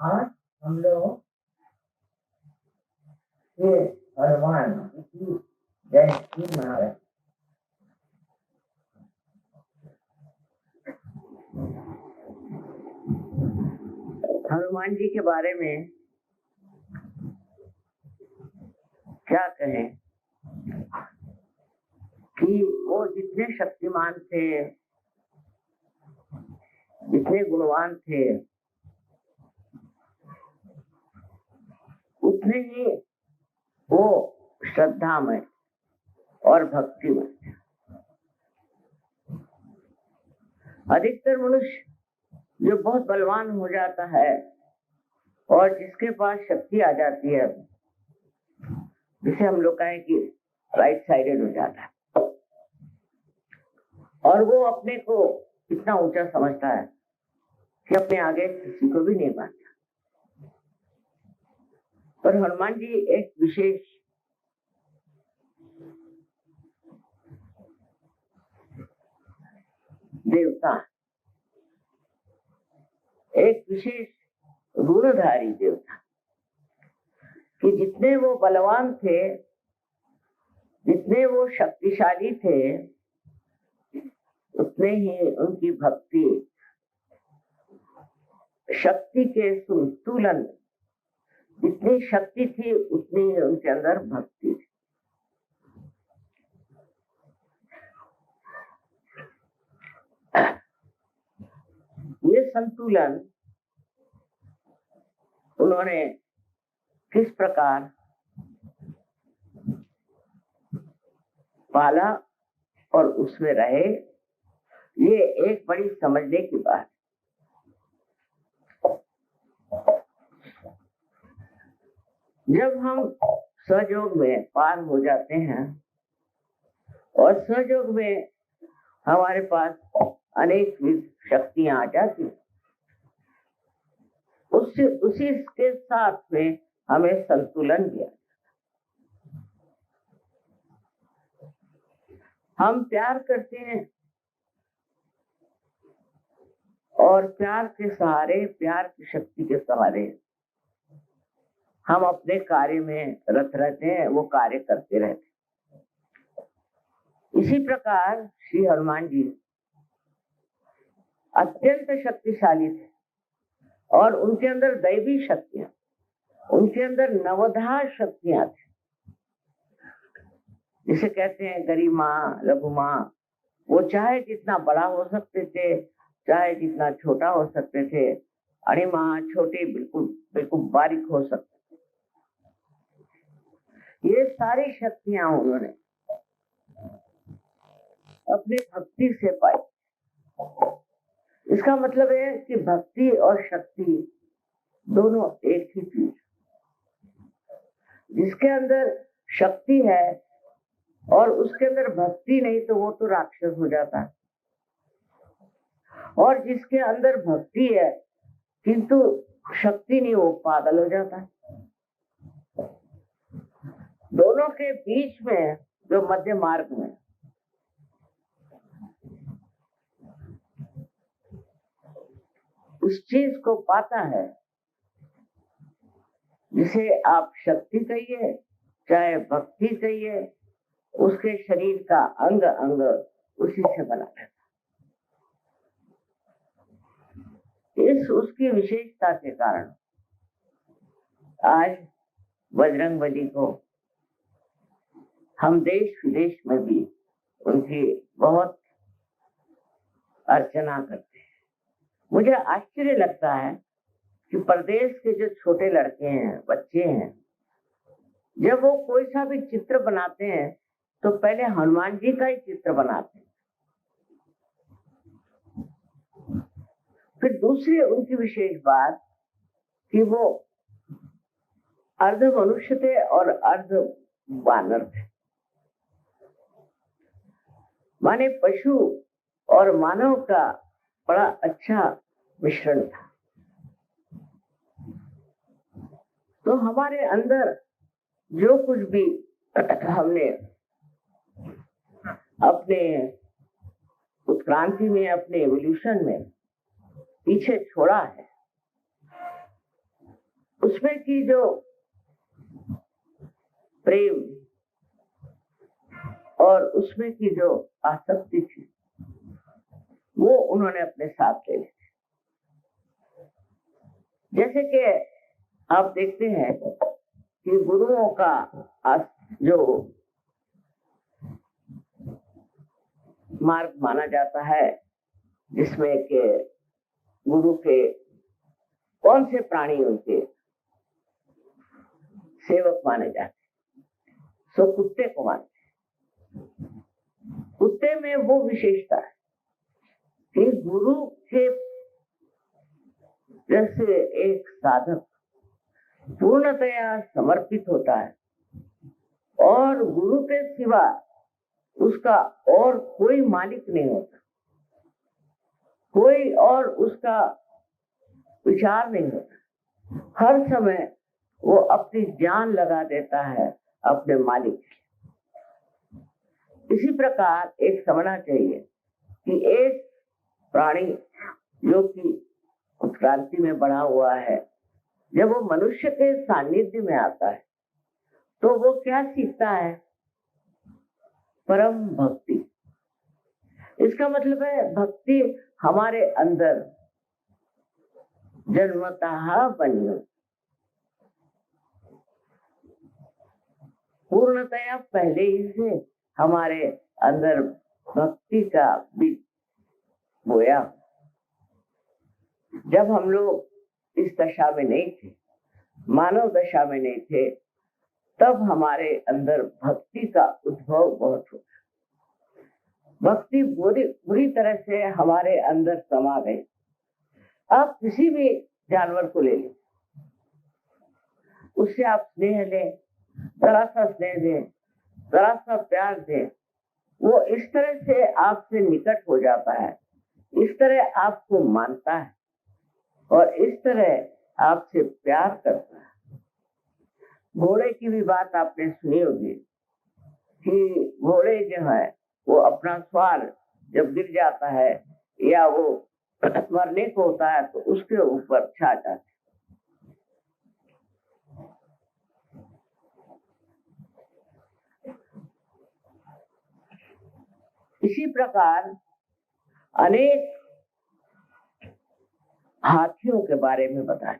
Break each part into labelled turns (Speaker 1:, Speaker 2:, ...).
Speaker 1: आज हम लोग ये हनुमान की जयंती मना रहे हैं। हनुमान जी के बारे में क्या कहें कि वो जितने शक्तिमान थे, जितने गुणवान थे, उतने ही वो श्रद्धामय और भक्तिमय थे। अधिकतर मनुष्य जो बहुत बलवान हो जाता है और जिसके पास शक्ति आ जाती है, जिसे हम लोग कहें कि राइट साइडेड हो जाता है, और वो अपने को इतना ऊंचा समझता है कि अपने आगे किसी को भी नहीं मानता। पर हनुमान जी एक विशेष देवता, एक विशेष गुणधारी देवता, कि जितने वो बलवान थे, जितने वो शक्तिशाली थे, उतने ही उनकी भक्ति, शक्ति के संतुलन, जितनी शक्ति थी उतनी ही उनके अंदर भक्ति थी। ये संतुलन उन्होंने किस प्रकार पाला और उसमें रहे, ये एक बड़ी समझने की बात। जब हम सहयोग में पार हो जाते हैं और सहयोग में हमारे पास अनेक शक्तियां आ जाती, उसी के साथ में हमें संतुलन दिया। हम प्यार करते हैं और प्यार के सहारे, प्यार की शक्ति के सहारे हम अपने कार्य में रत रहते हैं, वो कार्य करते रहते हैं। इसी प्रकार श्री हनुमान जी अत्यंत शक्तिशाली थे और उनके अंदर दैवी शक्तियां, उनके अंदर नवधा शक्तियां थी, जिसे कहते हैं गरिमा, लघुमा। वो चाहे जितना बड़ा हो सकते थे, चाहे जितना छोटा हो सकते थे, अणिमा, छोटे, बिल्कुल बिल्कुल बारीक हो सकते थे। ये सारी शक्तियां उन्होंने अपनी भक्ति से पाई। इसका मतलब है कि भक्ति और शक्ति दोनों एक ही चीज। जिसके अंदर शक्ति है और उसके अंदर भक्ति नहीं, तो वो तो राक्षस हो जाता है, और जिसके अंदर भक्ति है किंतु शक्ति नहीं, वो पागल हो जाता है। दोनों के बीच में जो मध्य मार्ग में उस चीज को पाता है, जिसे आप शक्ति कहिए चाहे भक्ति कहिए, उसके शरीर का अंग अंग उसी से बना है। इस उसकी विशेषता के कारण आज बजरंगबली को हम देश विदेश में भी उनकी बहुत अर्चना करते हैं। मुझे आश्चर्य लगता है कि प्रदेश के जो छोटे लड़के हैं, बच्चे हैं, जब वो कोई सा भी चित्र बनाते हैं तो पहले हनुमान जी का ही चित्र बनाते हैं। फिर दूसरी उनकी विशेष बात कि वो अर्ध मनुष्य थे और अर्ध वानर थे, माने पशु और मानव का बड़ा अच्छा मिश्रण था। तो हमारे अंदर जो कुछ भी हमने अपने उत्क्रांति में, अपने एवोल्यूशन में पीछे छोड़ा है, उसमें की जो प्रेम और उसमें की जो आसक्ति थी वो उन्होंने अपने साथ ले ली। जैसे कि आप देखते हैं कि गुरुओं का जो मार्ग माना जाता है, जिसमें के गुरु के कौन से प्राणी उनके सेवक माने जाते, सो कुत्ते को मानते। कुत्ते में वो विशेषता है कि गुरु के जैसे एक साधक पूर्णतया समर्पित होता है और गुरु के सिवा उसका और कोई मालिक नहीं होता, कोई और उसका विचार नहीं होता। हर समय वो अपनी जान लगा देता है अपने मालिक। इसी प्रकार एक समझना चाहिए कि एक प्राणी जो कि उत्क्रांति में बड़ा हुआ है, जब वो मनुष्य के सानिध्य में आता है तो वो क्या सीखता है? परम भक्ति। इसका मतलब है भक्ति हमारे अंदर जन्मतः बनी हो, पूर्णतया पहले ही से हमारे अंदर भक्ति का बीज बोया। जब हम लोग इस दशा में नहीं थे, मानव दशा में नहीं थे, तब हमारे अंदर भक्ति का उद्भव बहुत हुआ। भक्ति बुरी तरह से हमारे अंदर समा गई। आप किसी भी जानवर को ले लें, उससे आप स्नेह लें, जरा सा स्नेह दें, जरा सा प्यार दें, वो इस तरह से आपसे निकट हो जाता है, इस तरह आपको मानता है और इस तरह आपसे प्यार करता है। घोड़े की भी बात आपने सुनी होगी कि घोड़े जो है वो अपना स्वार जब गिर जाता है या वो मरने को होता है तो उसके ऊपर छा जाता है। इसी प्रकार अनेक हाथियों के बारे में बताया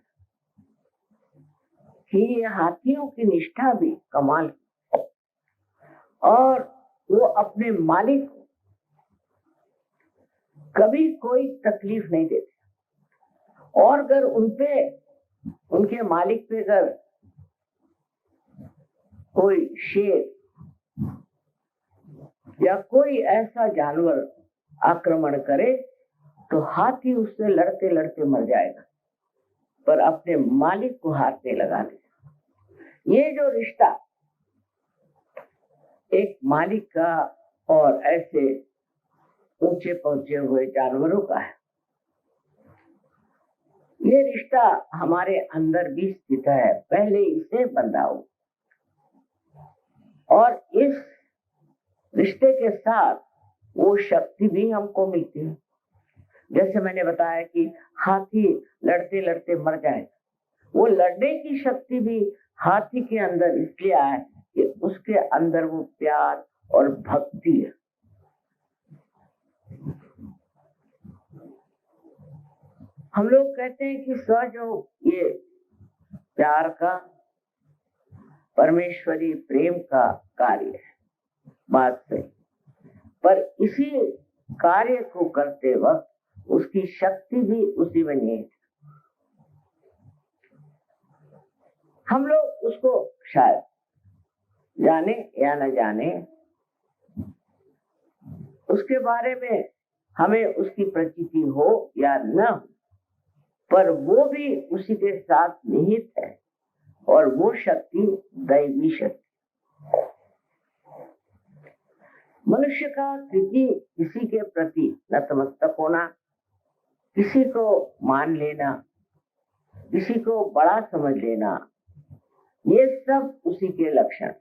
Speaker 1: कि ये हाथियों की निष्ठा भी कमाल की और वो अपने मालिक को कभी कोई तकलीफ नहीं देते। और अगर उनके मालिक पे अगर कोई शेर या कोई ऐसा जानवर आक्रमण करे तो हाथी उससे लड़ते लड़ते मर जाएगा, पर अपने मालिक को हाथ नहीं लगाने। ये जो रिश्ता एक मालिक का और ऐसे ऊंचे पहुंचे हुए जानवरों का है, ये रिश्ता हमारे अंदर भी स्थित है, पहले इसे बंधा हो। और इस रिश्ते के साथ वो शक्ति भी हमको मिलती है। जैसे मैंने बताया कि हाथी लड़ते लड़ते मर जाए, वो लड़ने की शक्ति भी हाथी के अंदर इसलिए है कि उसके अंदर वो प्यार और भक्ति है। हम लोग कहते हैं कि सहयोग ये प्यार का, परमेश्वरी प्रेम का कार्य है, बात सही, पर इसी कार्य को करते वक्त उसकी शक्ति भी उसी में नहीं है। हम लोग उसको शायद जाने या न जाने, उसके बारे में हमें उसकी प्रतीति हो या न, पर वो भी उसी के साथ निहित है और वो शक्ति दैवी शक्ति। मनुष्य का किसी के प्रति नतमस्तक होना, किसी को मान लेना, किसी को बड़ा समझ लेना, ये सब उसी के लक्षण।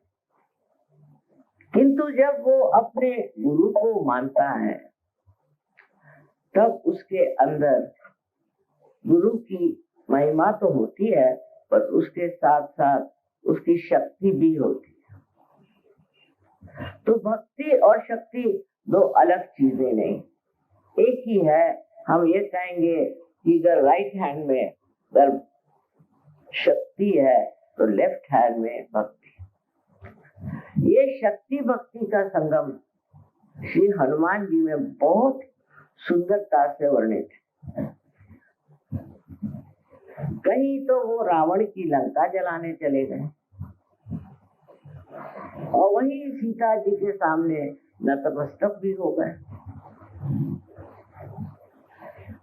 Speaker 1: किंतु जब वो अपने गुरु को मानता है तब उसके अंदर गुरु की महिमा तो होती है, पर उसके साथ साथ उसकी शक्ति भी होती है। तो भक्ति और शक्ति दो अलग चीजें नहीं, एक ही है। हम ये कहेंगे कि अगर राइट हैंड में अगर शक्ति है तो लेफ्ट हैंड में भक्ति। ये शक्ति भक्ति का संगम श्री हनुमान जी में बहुत सुंदरता से वर्णित है। कहीं तो वो रावण की लंका जलाने चले गए और वहीं सीता जी के सामने नतमस्तक भी हो गए।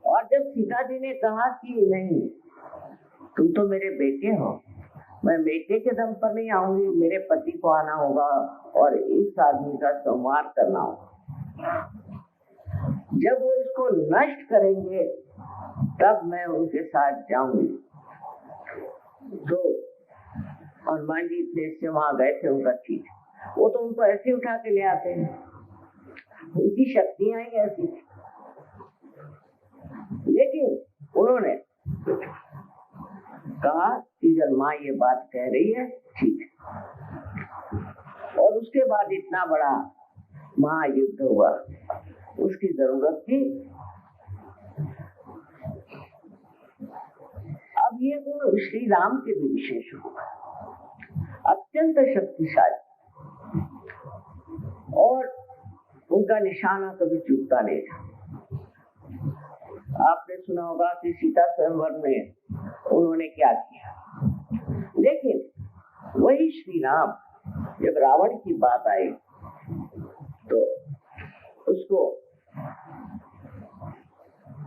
Speaker 1: और जब सीता जी ने कहा कि नहीं, तुम तो मेरे बेटे हो, मैं बेटे के दम पर नहीं आऊंगी, मेरे पति को आना होगा और इस आदमी का संहार करना होगा। जब वो इसको नष्ट करेंगे तब मैं उनके साथ जाऊंगी। तो हनुमान जी देश से वहां गए थे, उनका चीज वो तो उनको ऐसे उठा के ले आते हैं, उनकी शक्तियां ही ऐसी थी। लेकिन उन्होंने कहा कि जब माँ ये बात कह रही है ठीक है। और उसके बाद इतना बड़ा महायुद्ध हुआ, उसकी जरूरत थी। अब ये गुण श्री राम के भी विशेष हुआ, अत्यंत शक्तिशाली, और उनका निशाना कभी चूकता नहीं था। आपने सुना होगा कि सीता स्वयंवर में उन्होंने क्या किया। लेकिन वही श्री राम जब रावण की बात आई तो उसको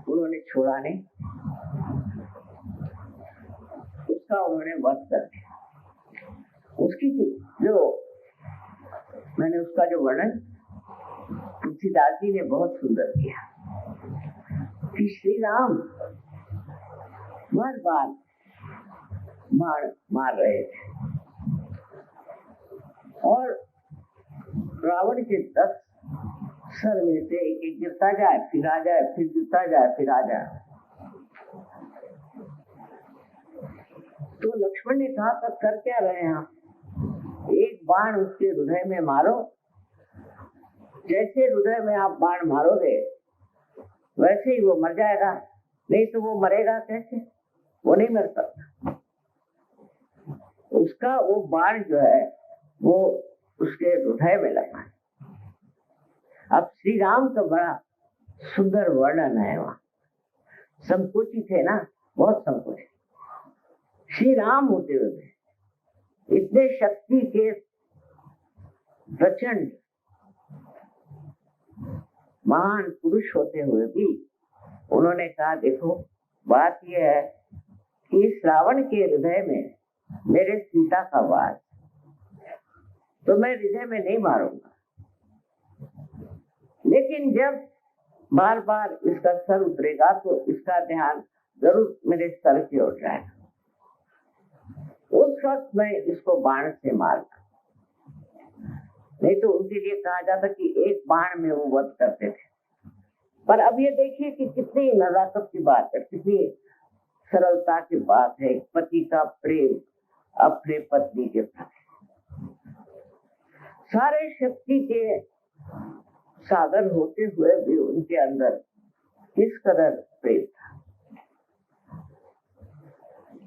Speaker 1: उन्होंने छोड़ा नहीं, उसका उन्होंने वध कर दिया। उसकी जो मैंने उसका जो वर्णन तुलसीदास जी ने बहुत सुंदर किया कि श्री राम बार बार मार रहे थे और रावण के 10 सर में से एक गिरता जाए, फिर आ जाए, फिर गिरता जाए, फिर आ जाए। तो लक्ष्मण ने कहा तब कर क्या रहे हैं आप? एक बाण उसके हृदय में मारो, जैसे हृदय में आप बाण मारोगे वैसे ही वो मर जाएगा, नहीं तो वो मरेगा कैसे? वो नहीं मर सकता। उसका वो बाण जो है वो उसके हृदय में लगा है। अब श्री राम का बड़ा सुंदर वर्णन है वहां। संकुचित है ना, बहुत संकुचित। श्री राम होते हुए इतने शक्ति के प्रचंड महान पुरुष होते हुए भी उन्होंने कहा देखो बात यह है कि इस रावण के हृदय में मेरे सीता का वास, तो मैं हृदय में नहीं मारूंगा। लेकिन जब बार बार इसका सर उतरेगा तो इसका ध्यान जरूर मेरे सर की ओर जाएगा। उस वक्त मैं इसको बाण से मारूंगा। नहीं तो उनके लिए कहा जाता कि एक बाण में वो वध करते थे। पर अब ये देखिए कि कितनी नजाकत की बात है, कितनी सरलता की बात है। पति का प्रेम अपने पत्नी के प्रति, सारे शक्ति के सागर होते हुए भी उनके अंदर किस कदर प्रेम था।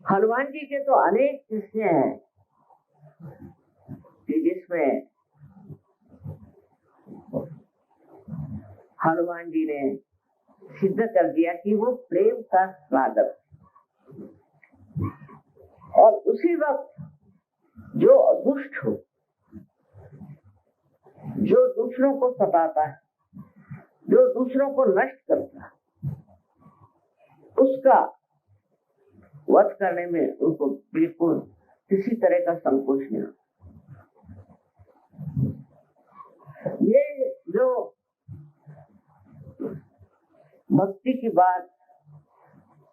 Speaker 1: हनुमान जी के तो अनेक किस्से हैं कि जिसमें हनुमान जी ने सिद्ध कर दिया कि वो प्रेम का सागर। और उसी वक्त जो दुष्ट हो, जो दूसरों को सताता है, जो दूसरों को नष्ट करता है, उसका वध करने में उनको बिल्कुल किसी तरह का संकोच नहीं होता। ये जो भक्ति की बात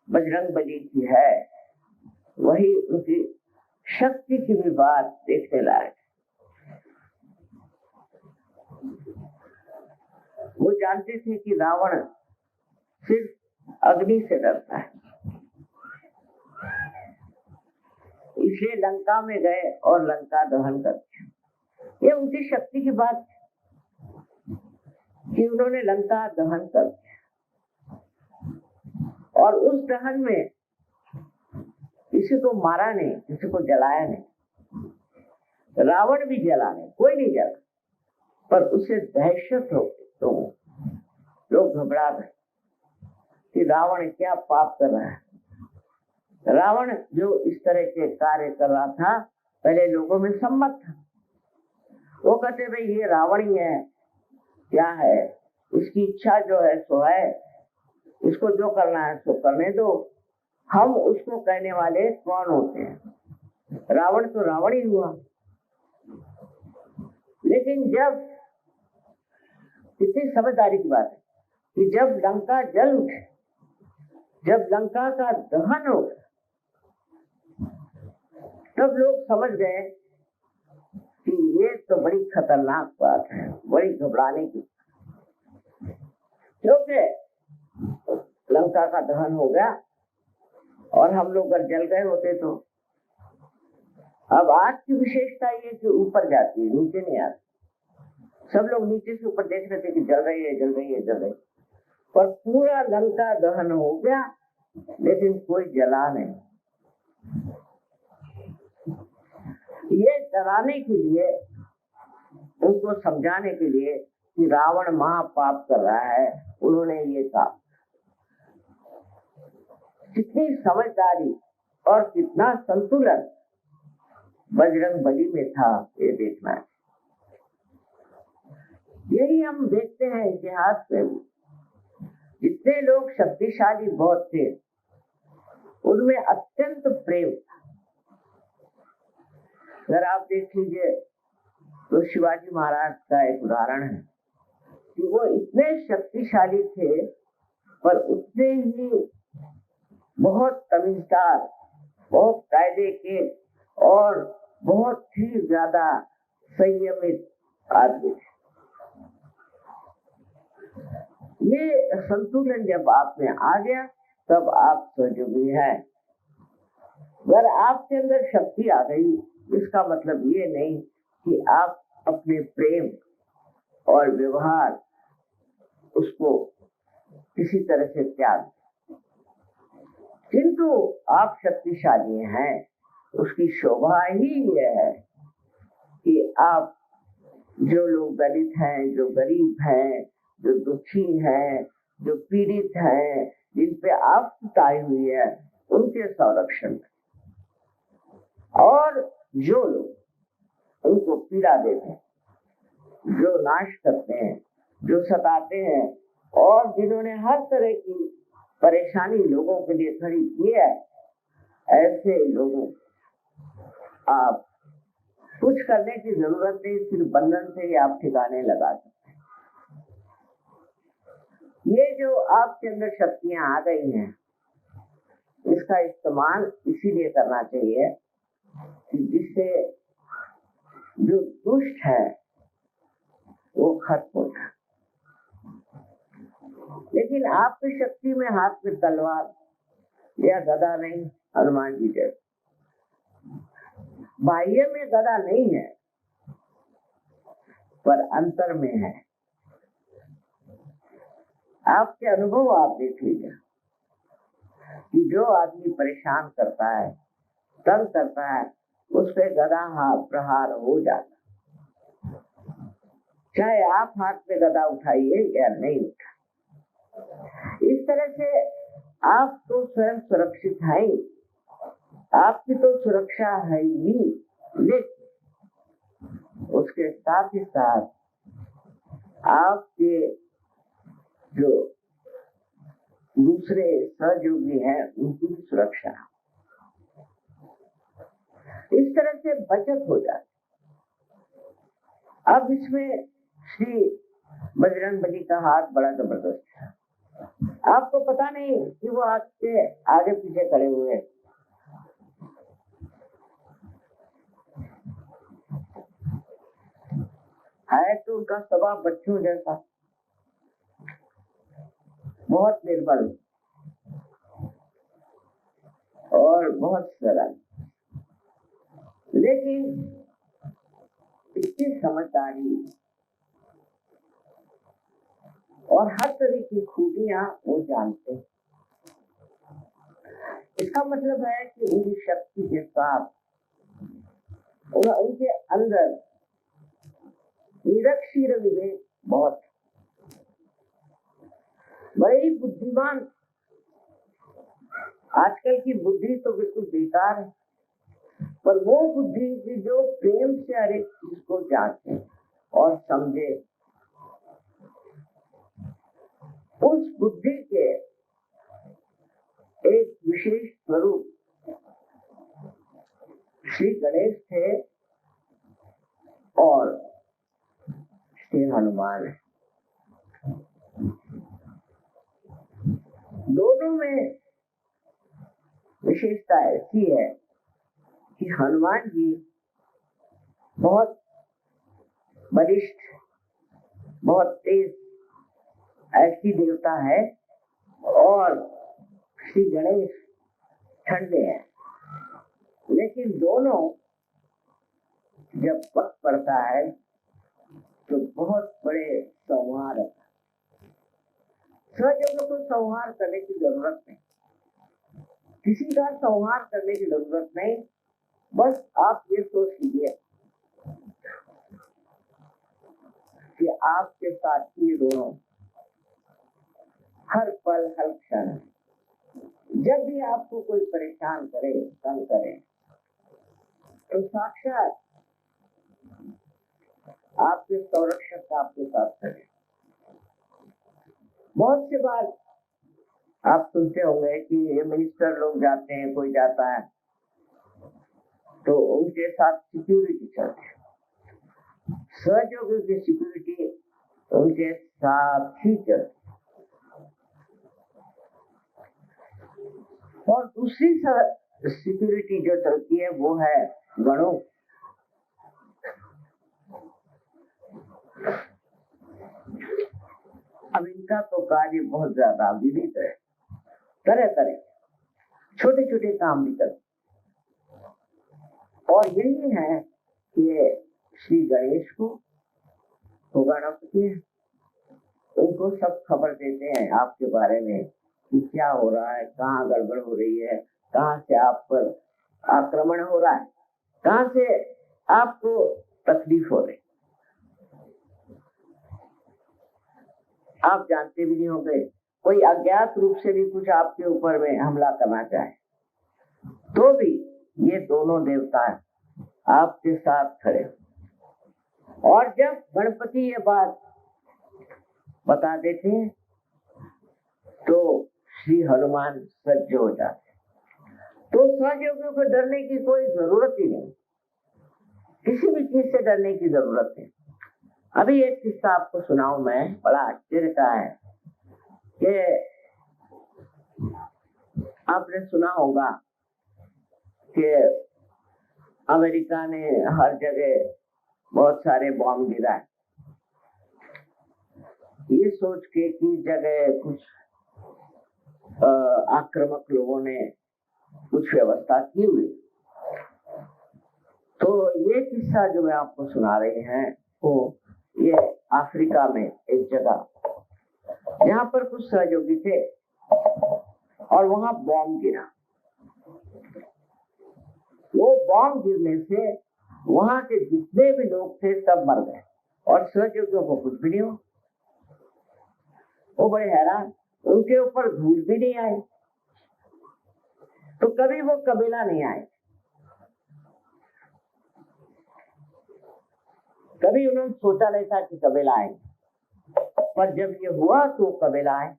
Speaker 1: बजरंगबली की है, वही उनकी शक्ति की भी बात देखने लायक। वो जानते थे कि रावण सिर्फ अग्नि से डरता है, इसलिए लंका में गए और लंका दहन कर दिया। ये उनकी शक्ति की बात कि उन्होंने लंका दहन कर दिया, और उस दहन में किसी को मारा नहीं, किसी को जलाया नहीं। रावण भी जला नहीं, कोई नहीं जला, पर उसे दहशत हो तो लोग घबरा गए कि रावण क्या पाप कर रहा है। रावण जो इस तरह के कार्य कर रहा था, पहले लोगों में सम्मत था। वो कहते भाई ये रावण ही है, क्या है, इसकी इच्छा जो है सो है, इसको जो करना है सो करने दो, हम उसको कहने वाले कौन होते हैं। रावण तो रावण ही हुआ। लेकिन जब, कितनी समझदारी की बात है कि जब लंका जल उठे, जब लंका का दहन हो गया, तब लोग समझ गए कि ये तो बड़ी खतरनाक बात है, बड़ी घबराने की, क्योंकि लंका का दहन हो गया और हम लोग अगर जल गए होते तो। अब आग की विशेषता ये कि ऊपर जाती है, नीचे नहीं आती। सब लोग नीचे से ऊपर देख रहे थे कि जल रही है, जल रही है, जल रही है, पर पूरा लंका दहन हो गया, लेकिन कोई जला नहीं। ये डराने के लिए, उनको समझाने के लिए कि रावण महापाप कर रहा है, उन्होंने ये कहा। कितनी समझदारी और कितना संतुलन बजरंगबली में था, ये देखना है। यही हम देखते हैं इतिहास में, जितने लोग शक्तिशाली बहुत थे, उनमें अत्यंत प्रेम था। अगर आप देख लीजिए तो शिवाजी महाराज का एक उदाहरण है कि वो इतने शक्तिशाली थे, पर उतने ही बहुत तमीज़दार, बहुत कायदे के और बहुत ही ज्यादा संयमित आदमी थे। ये संतुलन जब आप में आ गया, तब आप स्वयोगी है। अगर आपके अंदर शक्ति आ गई, इसका मतलब ये नहीं कि आप अपने प्रेम और व्यवहार उसको किसी तरह से त्याग, किंतु आप शक्तिशाली हैं। उसकी शोभा ही ये है कि आप, जो लोग दलित हैं, जो गरीब हैं, जो दुखी हैं, जो पीड़ित हैं, जिन पे आफत आई हुई है, उनके संरक्षण, और जो लोग उनको पीड़ा देते हैं, जो नाश करते हैं, जो सताते हैं, और जिन्होंने हर तरह की परेशानी लोगों के लिए खड़ी की है, ऐसे लोगों आप कुछ करने की जरूरत नहीं, सिर्फ बंधन से ही आप ठिकाने लगा सकते हैं। ये जो आपके अंदर शक्तियां आ गई हैं, इसका इस्तेमाल इसीलिए करना चाहिए कि जिससे जो दुष्ट है वो खत्म हो जाए। लेकिन आपकी शक्ति में हाथ में तलवार या गदा नहीं, हनुमान जी जैसे बाह्य में गदा नहीं है, पर अंतर में है। आपके अनुभव आप देख लीजिए कि जो आदमी परेशान करता है, तंग करता है, उस पे गदा प्रहार हो जाता, चाहे आप हाथ पे गदा उठाइए या नहीं उठाइए। इस तरह से आप तो स्वयं सुरक्षित हैं, आपकी तो सुरक्षा है ही, लेकिन उसके साथ ही साथ आपके जो दूसरे सहयोगी हैं, उनकी भी सुरक्षा। इस तरह से बचत हो जाती। अब इसमें श्री बजरंगबली का हाथ बड़ा जबरदस्त है। आपको पता नहीं कि वो आपके आगे पीछे खड़े हुए हैं। है तो उनका स्वभाव बच्चों जैसा, बहुत निर्बल और बहुत सरल, लेकिन इसकी समझदारी और हर तरह की खूबियां वो जानते हैं। इसका मतलब है कि उनकी शक्ति के साथ उनके अंदर निरक्षीर विवेक बहुत बड़ी बुद्धिमान। आजकल की बुद्धि तो बिल्कुल बेकार है, पर वो बुद्धि की जो प्रेम से हर एक चीज को जांचे और समझे, उस बुद्धि के एक विशेष स्वरूप श्री गणेश थे और श्री हनुमान है। दोनों में विशेषता ऐसी है कि हनुमान जी बहुत बलिष्ठ, बहुत तेज ऐसी देवता है और श्री गणेश ठंडे हैं। लेकिन दोनों जब वक्त पड़ता है तो बहुत बड़े संहार, स्वयं को संहार करने की जरूरत नहीं, किसी का संहार करने की जरूरत नहीं। बस आप ये सोच लीजिए कि आपके साथ ये दोनों हर पल हर क्षण जब भी आपको कोई परेशान करे, तंग करे, तो साक्षात आपके संरक्षक आपके साथ खड़े। बहुत सी बार आप सुनते होंगे कि ये मिनिस्टर लोग जाते हैं, कोई जाता है तो उनके साथ सिक्योरिटी चलती है, सहयोगियों की सिक्योरिटी उनके साथ ही चलती। और दूसरी सिक्योरिटी जो चलती है वो है गणों। अब इनका तो कार्य बहुत ज्यादा विविध है, तरह तरह छोटे छोटे काम भी करते, और यही है कि श्री गणेश को गणपति है, उनको सब खबर देते हैं आपके बारे में कि क्या हो रहा है, कहाँ गड़बड़ हो रही है, कहाँ से आप पर आक्रमण हो रहा है, कहाँ से आपको तकलीफ हो रही। आप जानते भी नहीं होंगे, कोई अज्ञात रूप से भी कुछ आपके ऊपर में हमला करना चाहे तो भी ये दोनों देवता आपके साथ खड़े। और जब गणपति ये बात बता देते हैं तो श्री हनुमान सज्ज हो जाते, तो सहयोगियों को डरने की कोई जरूरत ही नहीं, किसी भी चीज से डरने की जरूरत नहीं। अभी एक किस्सा आपको सुनाऊं मैं, बड़ा आश्चर्य का है कि आपने सुना होगा कि अमेरिका ने हर जगह बहुत सारे बॉम्ब गिराए, ये सोच के कि जगह कुछ आक्रामक लोगों ने कुछ व्यवस्था की हुई। तो ये किस्सा जो मैं आपको सुना रहे हैं वो ये अफ्रीका में एक जगह, यहाँ पर कुछ सहयोगी थे और वहां बॉम्ब गिरा। वो बॉम्ब गिरने से वहां के जितने भी लोग थे सब मर गए और सहयोगियों को कुछ भी नहीं हो। वो बड़े हैरान, उनके ऊपर धूल भी नहीं आई, तो कभी वो कबीला नहीं आए, कभी उन्होंने सोचा नहीं था कि कबीला आए, पर जब ये हुआ तो कबीला आए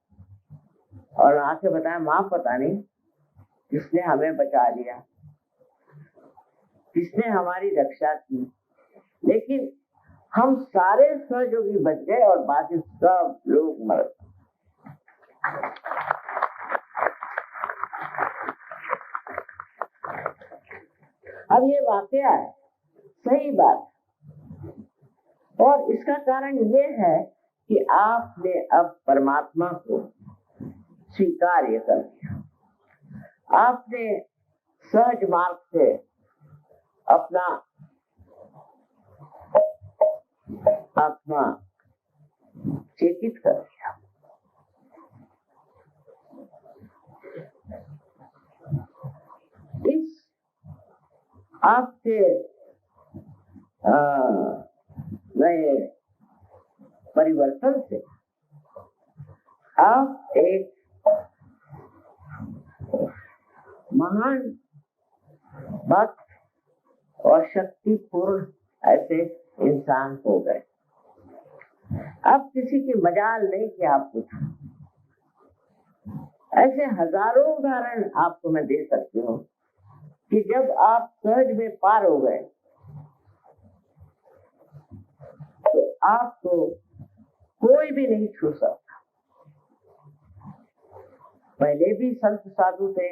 Speaker 1: और आके बताया मां पता नहीं किसने हमें बचा लिया, किसने हमारी रक्षा की, लेकिन हम सारे सहयोगी बच गए और बाकी सब लोग मर गए। अब ये वाकया है, सही बात, और इसका कारण ये है कि आपने अब परमात्मा को स्वीकार कर लिया, आपने सहज मार्ग से अपना आत्मा चेतित कर दिया। इस आपके नए परिवर्तन से आप एक महान भक्त और शक्तिपूर्ण ऐसे इंसान हो गए। अब किसी की मजाल नहीं कि आप कुछ, ऐसे हजारों उदाहरण आपको मैं दे सकती हूँ कि जब आप सहज में पार हो गए तो आपको कोई भी नहीं छू सकता। पहले भी संत साधु थे,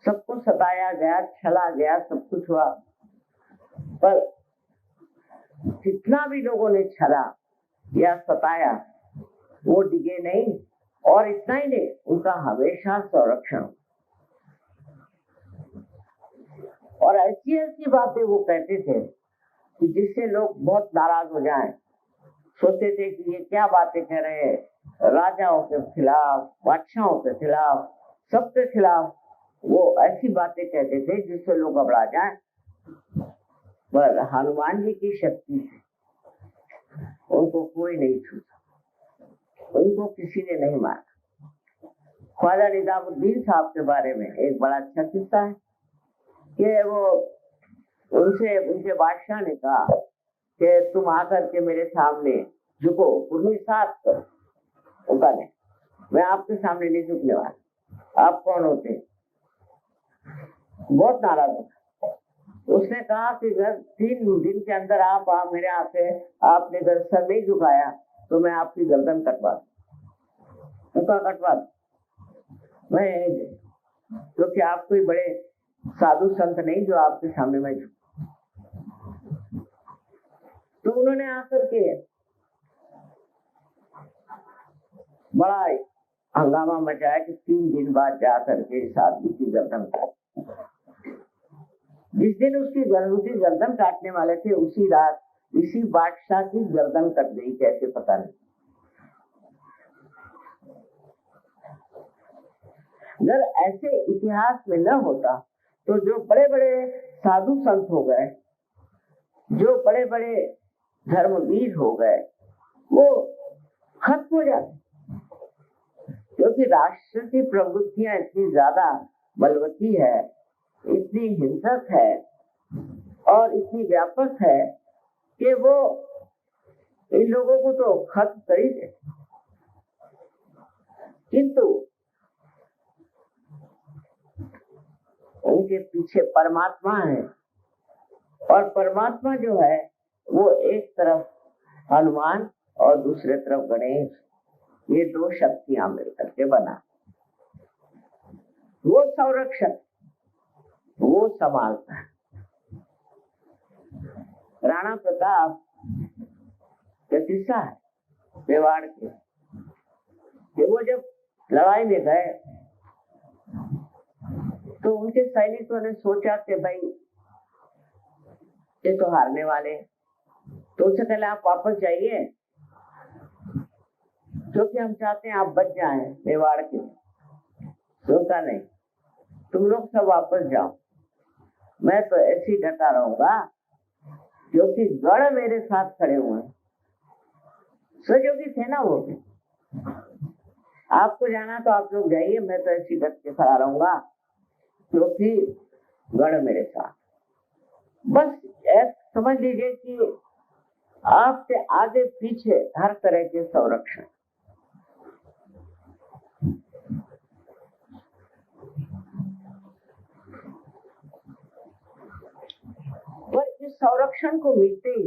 Speaker 1: सबको सताया गया, छला गया, सब कुछ हुआ, पर जितना भी लोगों ने छला या सताया वो डिगे नहीं। और इतना ही नहीं, उनका हमेशा संरक्षण। और ऐसी ऐसी बातें वो कहते थे कि जिससे लोग बहुत नाराज हो जाएं। सोचते थे कि ये क्या बातें कह रहे हैं, राजाओं के खिलाफ, बादशाहों के खिलाफ, सबके खिलाफ वो ऐसी बातें कहते थे जिससे लोग घबरा जाएं। पर हनुमान जी की शक्ति से उनको कोई नहीं छूता, उनको किसी ने नहीं मारा। ख्वाजा निजामुद्दीन साहब के बारे में एक बड़ा अच्छा किस्सा है कि वो उनके बादशाह ने कहा कि तुम आकर के मेरे सामने झुको, कुर्मी साथ करो। उनका नहीं, मैं आपके सामने नहीं झुकने वाला, आप कौन होते? बहुत नाराज होता। उसने कहा कि अगर 3 दिन के अंदर आप मेरे आके आपने अगर सर नहीं झुकाया तो मैं आपकी गर्दन कटवा दूं। उनका कटवा दूं मैं, क्योंकि आप कोई बड़े साधु संत नहीं जो आपके सामने मैं झुक। तो उन्होंने आकर के बड़ा हंगामा मचाया कि 3 दिन बाद जाकर के इस आदमी की गर्दन काट। जिस दिन उसकी गर्दन काटने वाले थे उसी रात इसी बादशाह की गर्दन कट गई, कैसे पता नहीं। अगर ऐसे इतिहास में न होता तो जो बड़े बड़े साधु संत हो गए, जो बड़े बड़े धर्मवीर हो गए, वो खत्म हो जाते। क्योंकि राष्ट्र की प्रवृत्तियां इतनी ज्यादा बलवती है, इतनी हिंसक है और इतनी व्यापक है कि वो इन लोगों को तो खत्म कर ही दे। किंतु उनके पीछे परमात्मा है, और परमात्मा जो है वो एक तरफ हनुमान और दूसरे तरफ गणेश, ये 2 शक्तियां मिलकर के बना। वो संरक्षक, वो संभालता है। राणा प्रताप का किस्सा है मेवाड़ के, कि वो जब लड़ाई में गए तो उनके सैनिकों ने सोचा कि भाई ये तो हारने वाले, तो उससे पहले आप वापस जाइए, क्योंकि हम चाहते हैं आप बच जाएं मेवाड़ के। सोचा नहीं, तुम लोग सब वापस जाओ, मैं तो ऐसे ही डटा रहूंगा क्योंकि गढ़ मेरे साथ खड़े हुए हैं। सहयोगी थे ना वो भी। आपको जाना तो आप लोग जाइए, मैं तो ऐसी डट के खड़ा रहूंगा क्योंकि गढ़ मेरे साथ। बस समझ लीजिए कि आपके आगे पीछे हर तरह के संरक्षण। पर इस संरक्षण को मिलते ही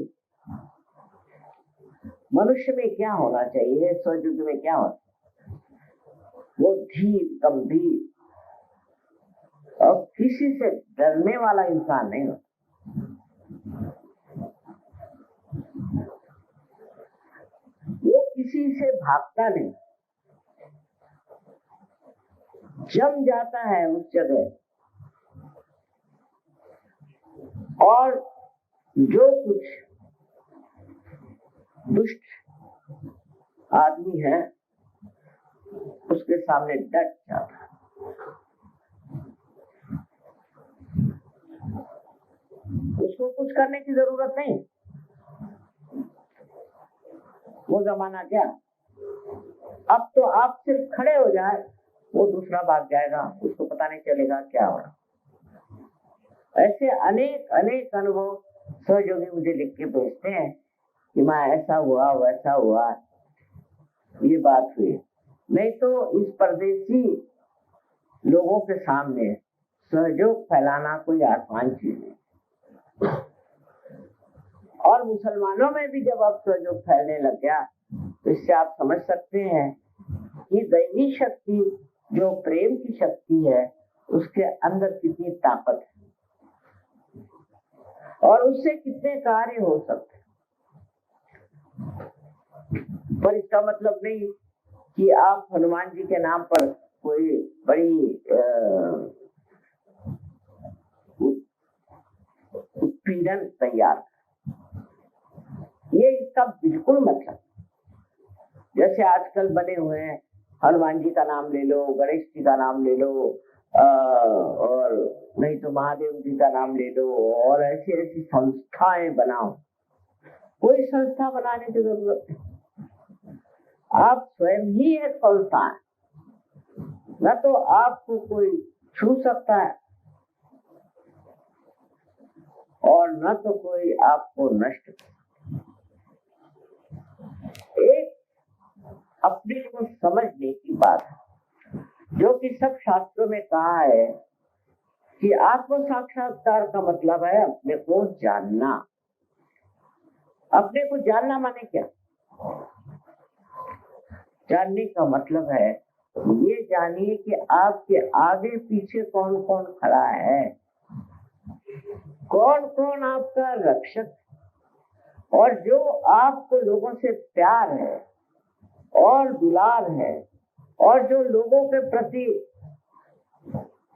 Speaker 1: मनुष्य में क्या होना चाहिए, स्वयुद्ध में क्या होना, वो धीर गंभीर और किसी से डरने वाला इंसान नहीं होता। वो किसी से भागता नहीं, जम जाता है उस जगह और जो कुछ दुष्ट आदमी है उसके सामने डट जाता है। उसको कुछ करने की जरूरत नहीं। वो जमाना क्या, अब तो आप सिर्फ खड़े हो जाए वो दूसरा भाग जाएगा, उसको पता नहीं चलेगा क्या हो रहा। ऐसे अनेक अनेक अनुभव सहयोगी मुझे लिख के भेजते हैं कि मैं ऐसा हुआ वैसा हुआ, ये बात हुई। नहीं तो इस परदेसी लोगों के सामने सहयोग फैलाना कोई आसान चीज है। और मुसलमानों में भी जब अब सहयोग फैलने लग गया तो इससे आप समझ सकते हैं कि दैवी शक्ति जो प्रेम की शक्ति है उसके अंदर कितनी ताकत है और उससे कितने कार्य हो सकते हैं। पर इसका मतलब नहीं कि आप हनुमान जी के नाम पर कोई बड़ी उत्पीड़न तैयार, ये इसका बिल्कुल मतलब। जैसे आजकल बने हुए हैं, हनुमान जी का नाम ले लो, गणेश जी का नाम ले लो, और नहीं तो महादेव जी का नाम ले लो, और ऐसी ऐसी संस्थाएं बनाओ। कोई संस्था बनाने की जरूरत नहीं, आप स्वयं ही एक संस्था है। न तो आपको कोई छू सकता है और न तो कोई आपको नष्ट। एक अपने को समझने की बात है, जो कि सब शास्त्रों में कहा है कि आत्म साक्षात्कार का मतलब है अपने को जानना। अपने को जानना माने क्या? जानने का मतलब है ये जानिए कि आपके आगे पीछे कौन कौन खड़ा है, कौन कौन आपका रक्षक, और जो आपको लोगों से प्यार है और दुलार है, और जो लोगों के प्रति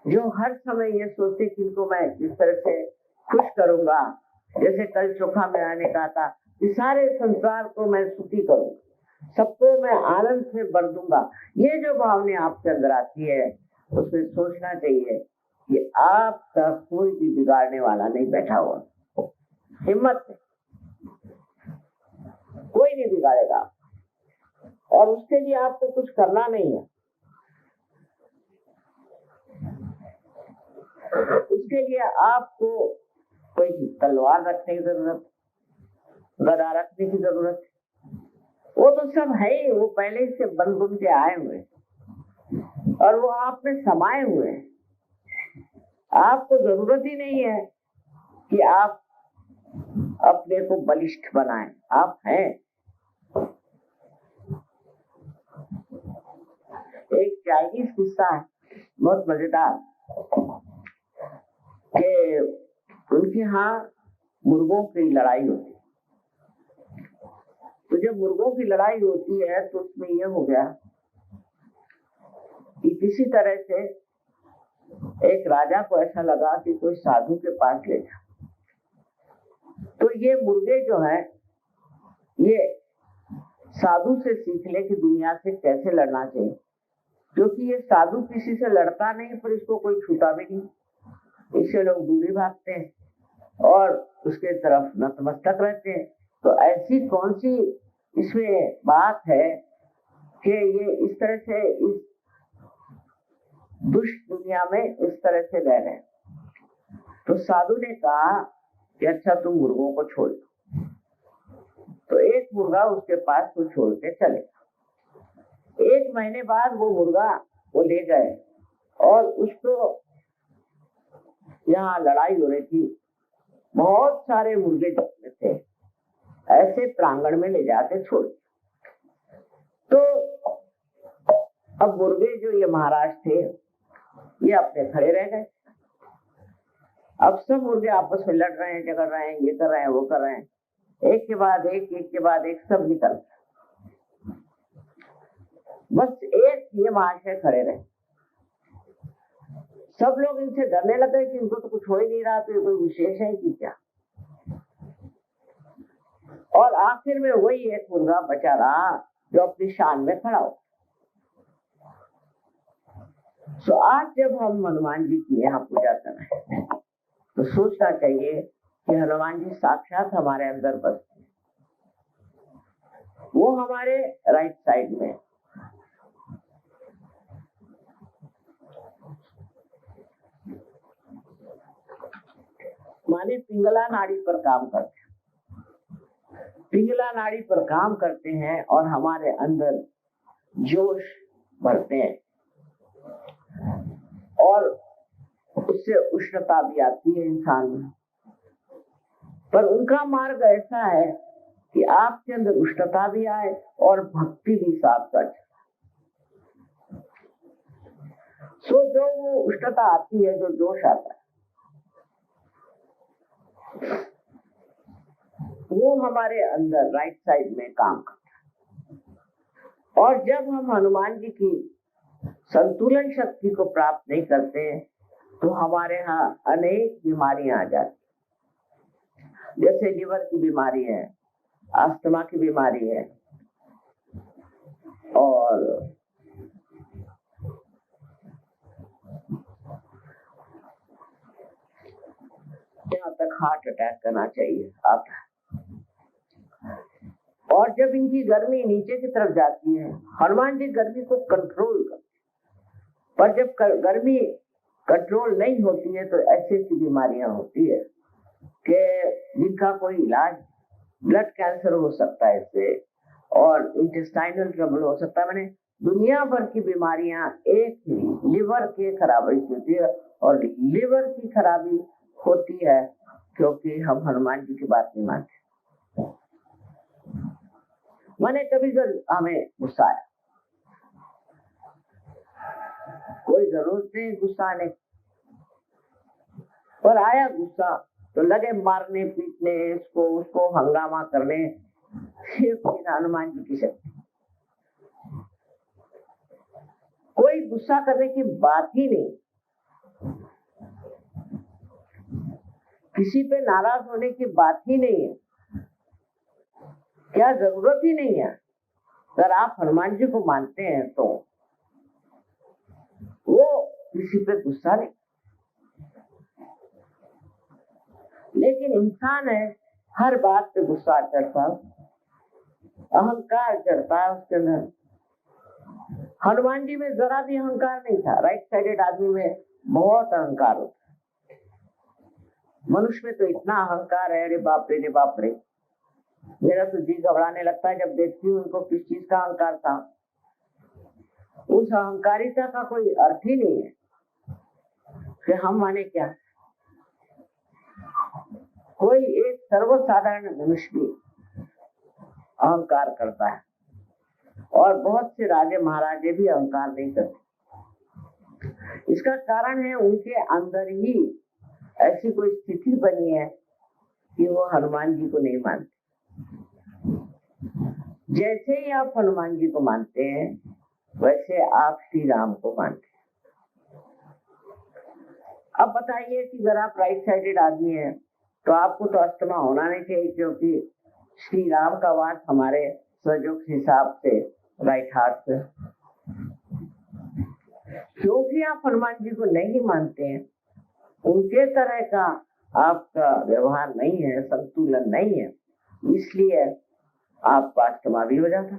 Speaker 1: जो हर समय ये सोचते कि इनको मैं इस तरह से खुश करूंगा। जैसे कल चोखा में आने का था कि सारे संसार को मैं सुखी करूंगा, सबको मैं आनंद से भर दूंगा। ये जो भावना आपके अंदर आती है उसमें सोचना चाहिए कि आपका कोई भी बिगाड़ने वाला नहीं बैठा हुआ। हिम्मत है, कोई नहीं बिगाड़ेगा और उसके लिए आपको कुछ करना नहीं है। उसके लिए आपको कोई तलवार रखने की जरूरत, गदा रखने की जरूरत, वो तो सब है ही, वो पहले से बन बुन के आए हुए और वो आप में समाये हुए हैं। आपको जरूरत ही नहीं है कि आप अपने को बलिष्ठ बनाएं, आप हैं। एक चाइनीज किस्सा है बहुत मजेदार कि उनके यहाँ मुर्गों की लड़ाई होती है। तो जब मुर्गों की लड़ाई होती है तो उसमें यह हो गया कि किसी तरह से एक राजा को ऐसा लगा कि कोई साधु के पास ले जा। तो ये मुर्गे जो हैं ये साधु से सीख ले कि दुनिया से कैसे लड़ना चाहिए, क्योंकि ये साधु किसी से लड़ता नहीं पर इसको कोई छूता भी नहीं, इससे लोग दूरी भागते हैं और उसके तरफ नतमस्तक रहते हैं। तो ऐसी कौन सी इसमें बात है कि ये इस तरह से इस दुष्ट दुनिया में इस तरह से रह रहे हैं। तो साधु ने कहा कि अच्छा तुम मुर्गों को छोड़ दो। तो एक मुर्गा उसके पास को छोड़ के चले। 1 महीने बाद वो मुर्गा वो ले गए और उसको यहाँ लड़ाई हो रही थी, बहुत सारे मुर्गे जमते थे, ऐसे प्रांगण में ले जाके छोड़। तो अब मुर्गे जो ये महाराज थे ये अपने खड़े रह गए। अब सब मुर्गे आपस में लड़ रहे हैं, झगड़ रहे हैं, ये कर रहे हैं, वो कर रहे हैं, एक के बाद एक सब निकल। बस एक ये महाशय खड़े रहे। सब लोग इनसे डरने लगे कि इनको तो कुछ हो ही नहीं रहा, तो ये कोई विशेष है कि क्या। और आखिर में वही एक मुर्गा बचा रहा जो अपनी शान में खड़ा हो। तो आज जब हम हनुमान जी की यहाँ पूजा कर रहे हैं तो सोचना चाहिए कि हनुमान जी साक्षात हमारे अंदर बसते हैं। वो हमारे राइट साइड में, माने पिंगला नाड़ी पर काम करते हैं। पिंगला नाड़ी पर काम करते हैं और हमारे अंदर जोश भरते हैं और उससे उष्णता भी आती है इंसान में। पर उनका मार्ग ऐसा है कि आपके अंदर उष्णता भी आए और भक्ति भी साथ साथ। सो जो वो उष्णता आती है, जो जोश आता है, वो हमारे अंदर राइट साइड में काम करता है। और जब हम हनुमान जी की संतुलन शक्ति को प्राप्त नहीं करते तो हमारे यहाँ अनेक बीमारियां आ जाती, जैसे लीवर की बीमारी है, अस्थमा की बीमारी है, और यहाँ तक हार्ट अटैक करना चाहिए आता है। और जब इनकी गर्मी नीचे की तरफ जाती है, हनुमान जी गर्मी को कंट्रोल करते, पर जब गर्मी कंट्रोल नहीं होती है तो ऐसी ऐसी बीमारियां होती है कि जिनका कोई इलाज, ब्लड कैंसर हो सकता है इससे, और इंटेस्टाइनल ट्रबल हो सकता है। मैंने दुनिया भर की बीमारियां एक ही लिवर की खराबी होती है, और लिवर की खराबी होती है क्योंकि हम हनुमान जी की बात नहीं मानते। मैंने कभी हमें गुस्सा आया, कोई जरूरत नहीं गुस्सा आने, पर आया गुस्सा तो लगे मारने पीटने, इसको उसको हंगामा करने। सिर्फ हनुमान जी की शक्ति, कोई गुस्सा करने की बात ही नहीं, किसी पे नाराज होने की बात ही नहीं है, क्या जरूरत ही नहीं है। अगर आप हनुमान जी को मानते हैं तो वो किसी पे गुस्सा नहीं। लेकिन इंसान है, हर बात पे गुस्सा चढ़ता, अहंकार चढ़ता है उसके अंदर। हनुमान जी में जरा भी अहंकार नहीं था। राइट साइडेड आदमी में बहुत अहंकार होता है, मनुष्य में तो इतना अहंकार है, अरे बाप रे, बाप रे। मेरा तो जी घबराने लगता है जब देखती हूँ उनको किस चीज का अहंकार था। उस अहंकारिता का कोई अर्थ ही नहीं है कि हम माने क्या। कोई एक सर्वसाधारण मनुष्य भी अहंकार करता है, और बहुत से राजे महाराजे भी अहंकार नहीं करते। इसका कारण है उनके अंदर ही ऐसी कोई स्थिति बनी है कि वो हनुमान जी को नहीं मानते। जैसे ही आप हनुमान जी को मानते हैं वैसे आप श्री राम को मानते हैं। अब बताइए कि अगर आप राइट साइडेड आदमी हैं तो आपको तो अस्थमा होना नहीं चाहिए, क्योंकि श्री राम का वास हमारे स्वजों के हिसाब से राइट हार्ट पे। क्योंकि आप हनुमान जी को नहीं मानते हैं, उनके तरह का आपका व्यवहार नहीं है, संतुलन नहीं है, इसलिए आपका अस्थमा भी हो जाता।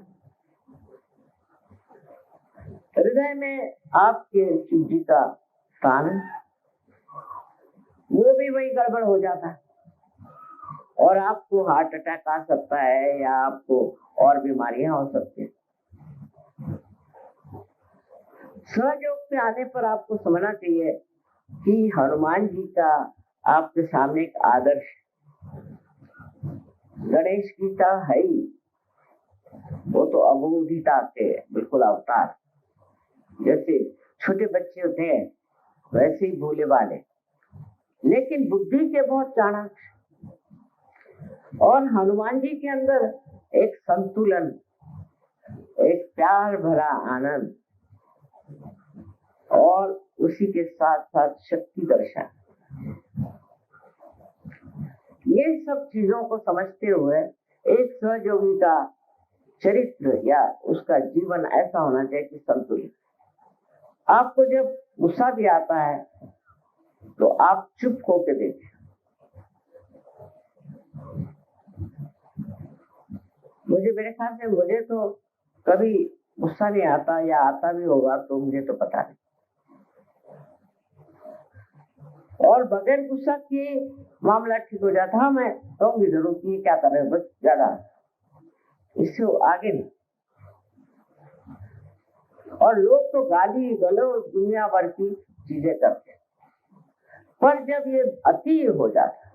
Speaker 1: हृदय में आपके शिव जी का स्थान, वो भी वही गड़बड़ हो जाता है और आपको हार्ट अटैक आ सकता है या आपको और बीमारियां हो सकती हैं। सहयोग पे आने पर आपको समझना चाहिए कि हनुमान जी का आपके सामने एक आदर्श, गणेश गीता है ही, वो तो अबोधिता के बिल्कुल अवतार। जैसे छोटे बच्चे होते हैं वैसे ही भोले वाले, लेकिन बुद्धि के बहुत चाणक्य। और हनुमान जी के अंदर एक संतुलन, एक प्यार भरा आनंद और उसी के साथ साथ शक्ति दर्शन। ये सब चीजों को समझते हुए एक सहयोगी का चरित्र या उसका जीवन ऐसा होना चाहिए कि संतुलित। आपको जब गुस्सा भी आता है तो आप चुप होकर देखें। मेरे ख्याल से मुझे तो कभी गुस्सा नहीं आता, या आता भी होगा तो मुझे तो पता नहीं। और बगैर गुस्सा किए मामला ठीक हो जाता। हाँ, मैं कहूंगी जरूर कि क्या कर रहे हो, बस ज्यादा इससे आगे नहीं। और लोग तो गाली गलौज दुनिया भर की चीजें करते हैं, पर जब ये अति हो जाता,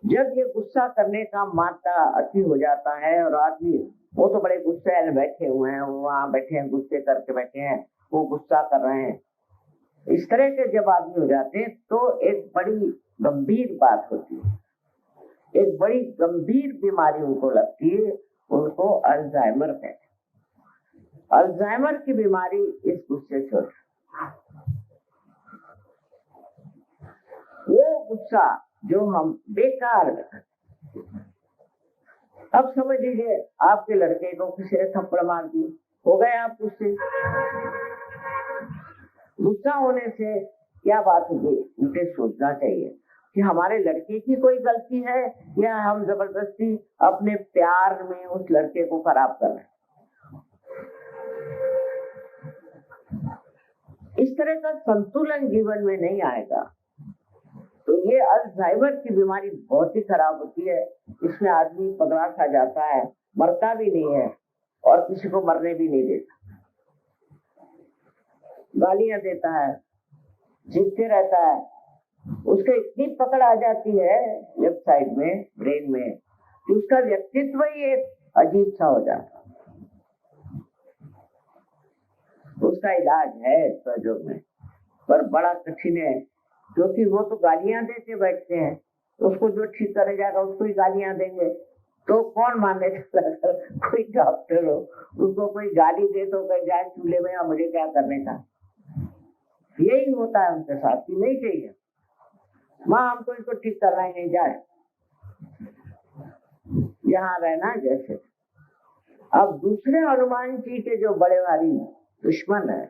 Speaker 1: जब ये गुस्सा करने का मात्रा अति हो जाता है और आदमी, वो तो बड़े गुस्से में बैठे हुए हैं, वहां बैठे हैं, गुस्से करके बैठे हैं, वो गुस्सा कर रहे हैं, इस तरह के जब आदमी हो जाते हैं तो एक बड़ी गंभीर बात होती है, एक बड़ी गंभीर बीमारी उनको लगती है, उनको अल्जाइमर कहते हैं। अल्जाइमर की बीमारी इस गुस्से से होती है। वो गुस्सा जो हम बेकार में, अब समझ लीजिए आपके लड़के को किसी ने थप्पड़ मार दी, हो गए आप गुस्से। गुस्सा होने से क्या बात होगी, उसे सोचना चाहिए कि हमारे लड़के की कोई गलती है या हम जबरदस्ती अपने प्यार में उस लड़के को खराब कर रहे हैं। इस तरह का संतुलन जीवन में नहीं आएगा तो ये अल्जाइमर की बीमारी बहुत ही खराब होती है। इसमें आदमी पगला खा जाता है, मरता भी नहीं है और किसी को मरने भी नहीं देता, गालियां देता है, चीखते रहता है, उसके इतनी पकड़ आ जाती है लेफ्ट साइड में ब्रेन में कि उसका व्यक्तित्व ही एक अजीब सा हो जाता है। उसका इलाज है सहयोग में, पर बड़ा कठिन है, क्योंकि वो तो गालियां देते बैठते हैं, उसको जो ठीक करे जाएगा उसको ही गालियां देंगे, तो कौन माने? कोई डॉक्टर हो, उसको कोई गाली दे तो कहीं जाए चूल्हे में, या मुझे क्या करने का। यही होता है उनके साथ कि नहीं चाहिए माँ, हमको इसको ठीक करना ही नहीं, जाए यहाँ रहना जैसे। अब दूसरे हनुमान जी के जो बड़े भारी दुश्मन है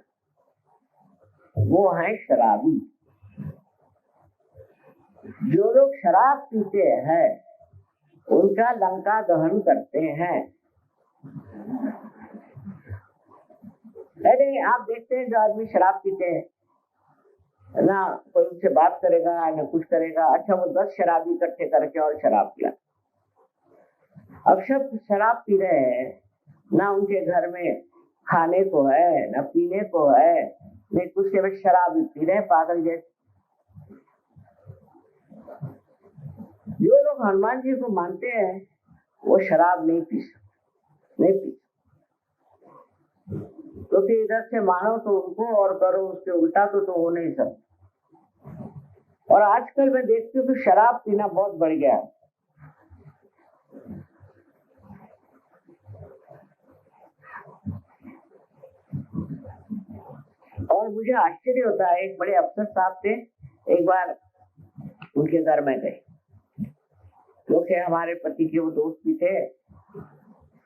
Speaker 1: वो है शराबी। जो लोग शराब पीते हैं उनका लंका दहन करते हैं। अरे आप देखते हैं जो आदमी शराब पीते हैं ना, कोई उनसे बात करेगा ना कुछ करेगा, अच्छा वो 10 शराबी इकट्ठे करके और शराब पिला। अब सब शराब पी रहे हैं, ना उनके घर में खाने को है ना पीने को है, नहीं कुछ केवल शराब ही पी रहे हैं पागल जैसे। जो लोग हनुमान जी को मानते हैं वो शराब नहीं पी क्योंकि इधर से मानो तो उनको और करो उसके उल्टा तो हो नहीं सकता। और आजकल मैं देखती हूँ कि शराब पीना बहुत बढ़ गया है। और मुझे आश्चर्य होता है, एक बड़े अफसर साहब थे, एक बार उनके घर में गए, क्योंकि हमारे पति के वो दोस्त भी थे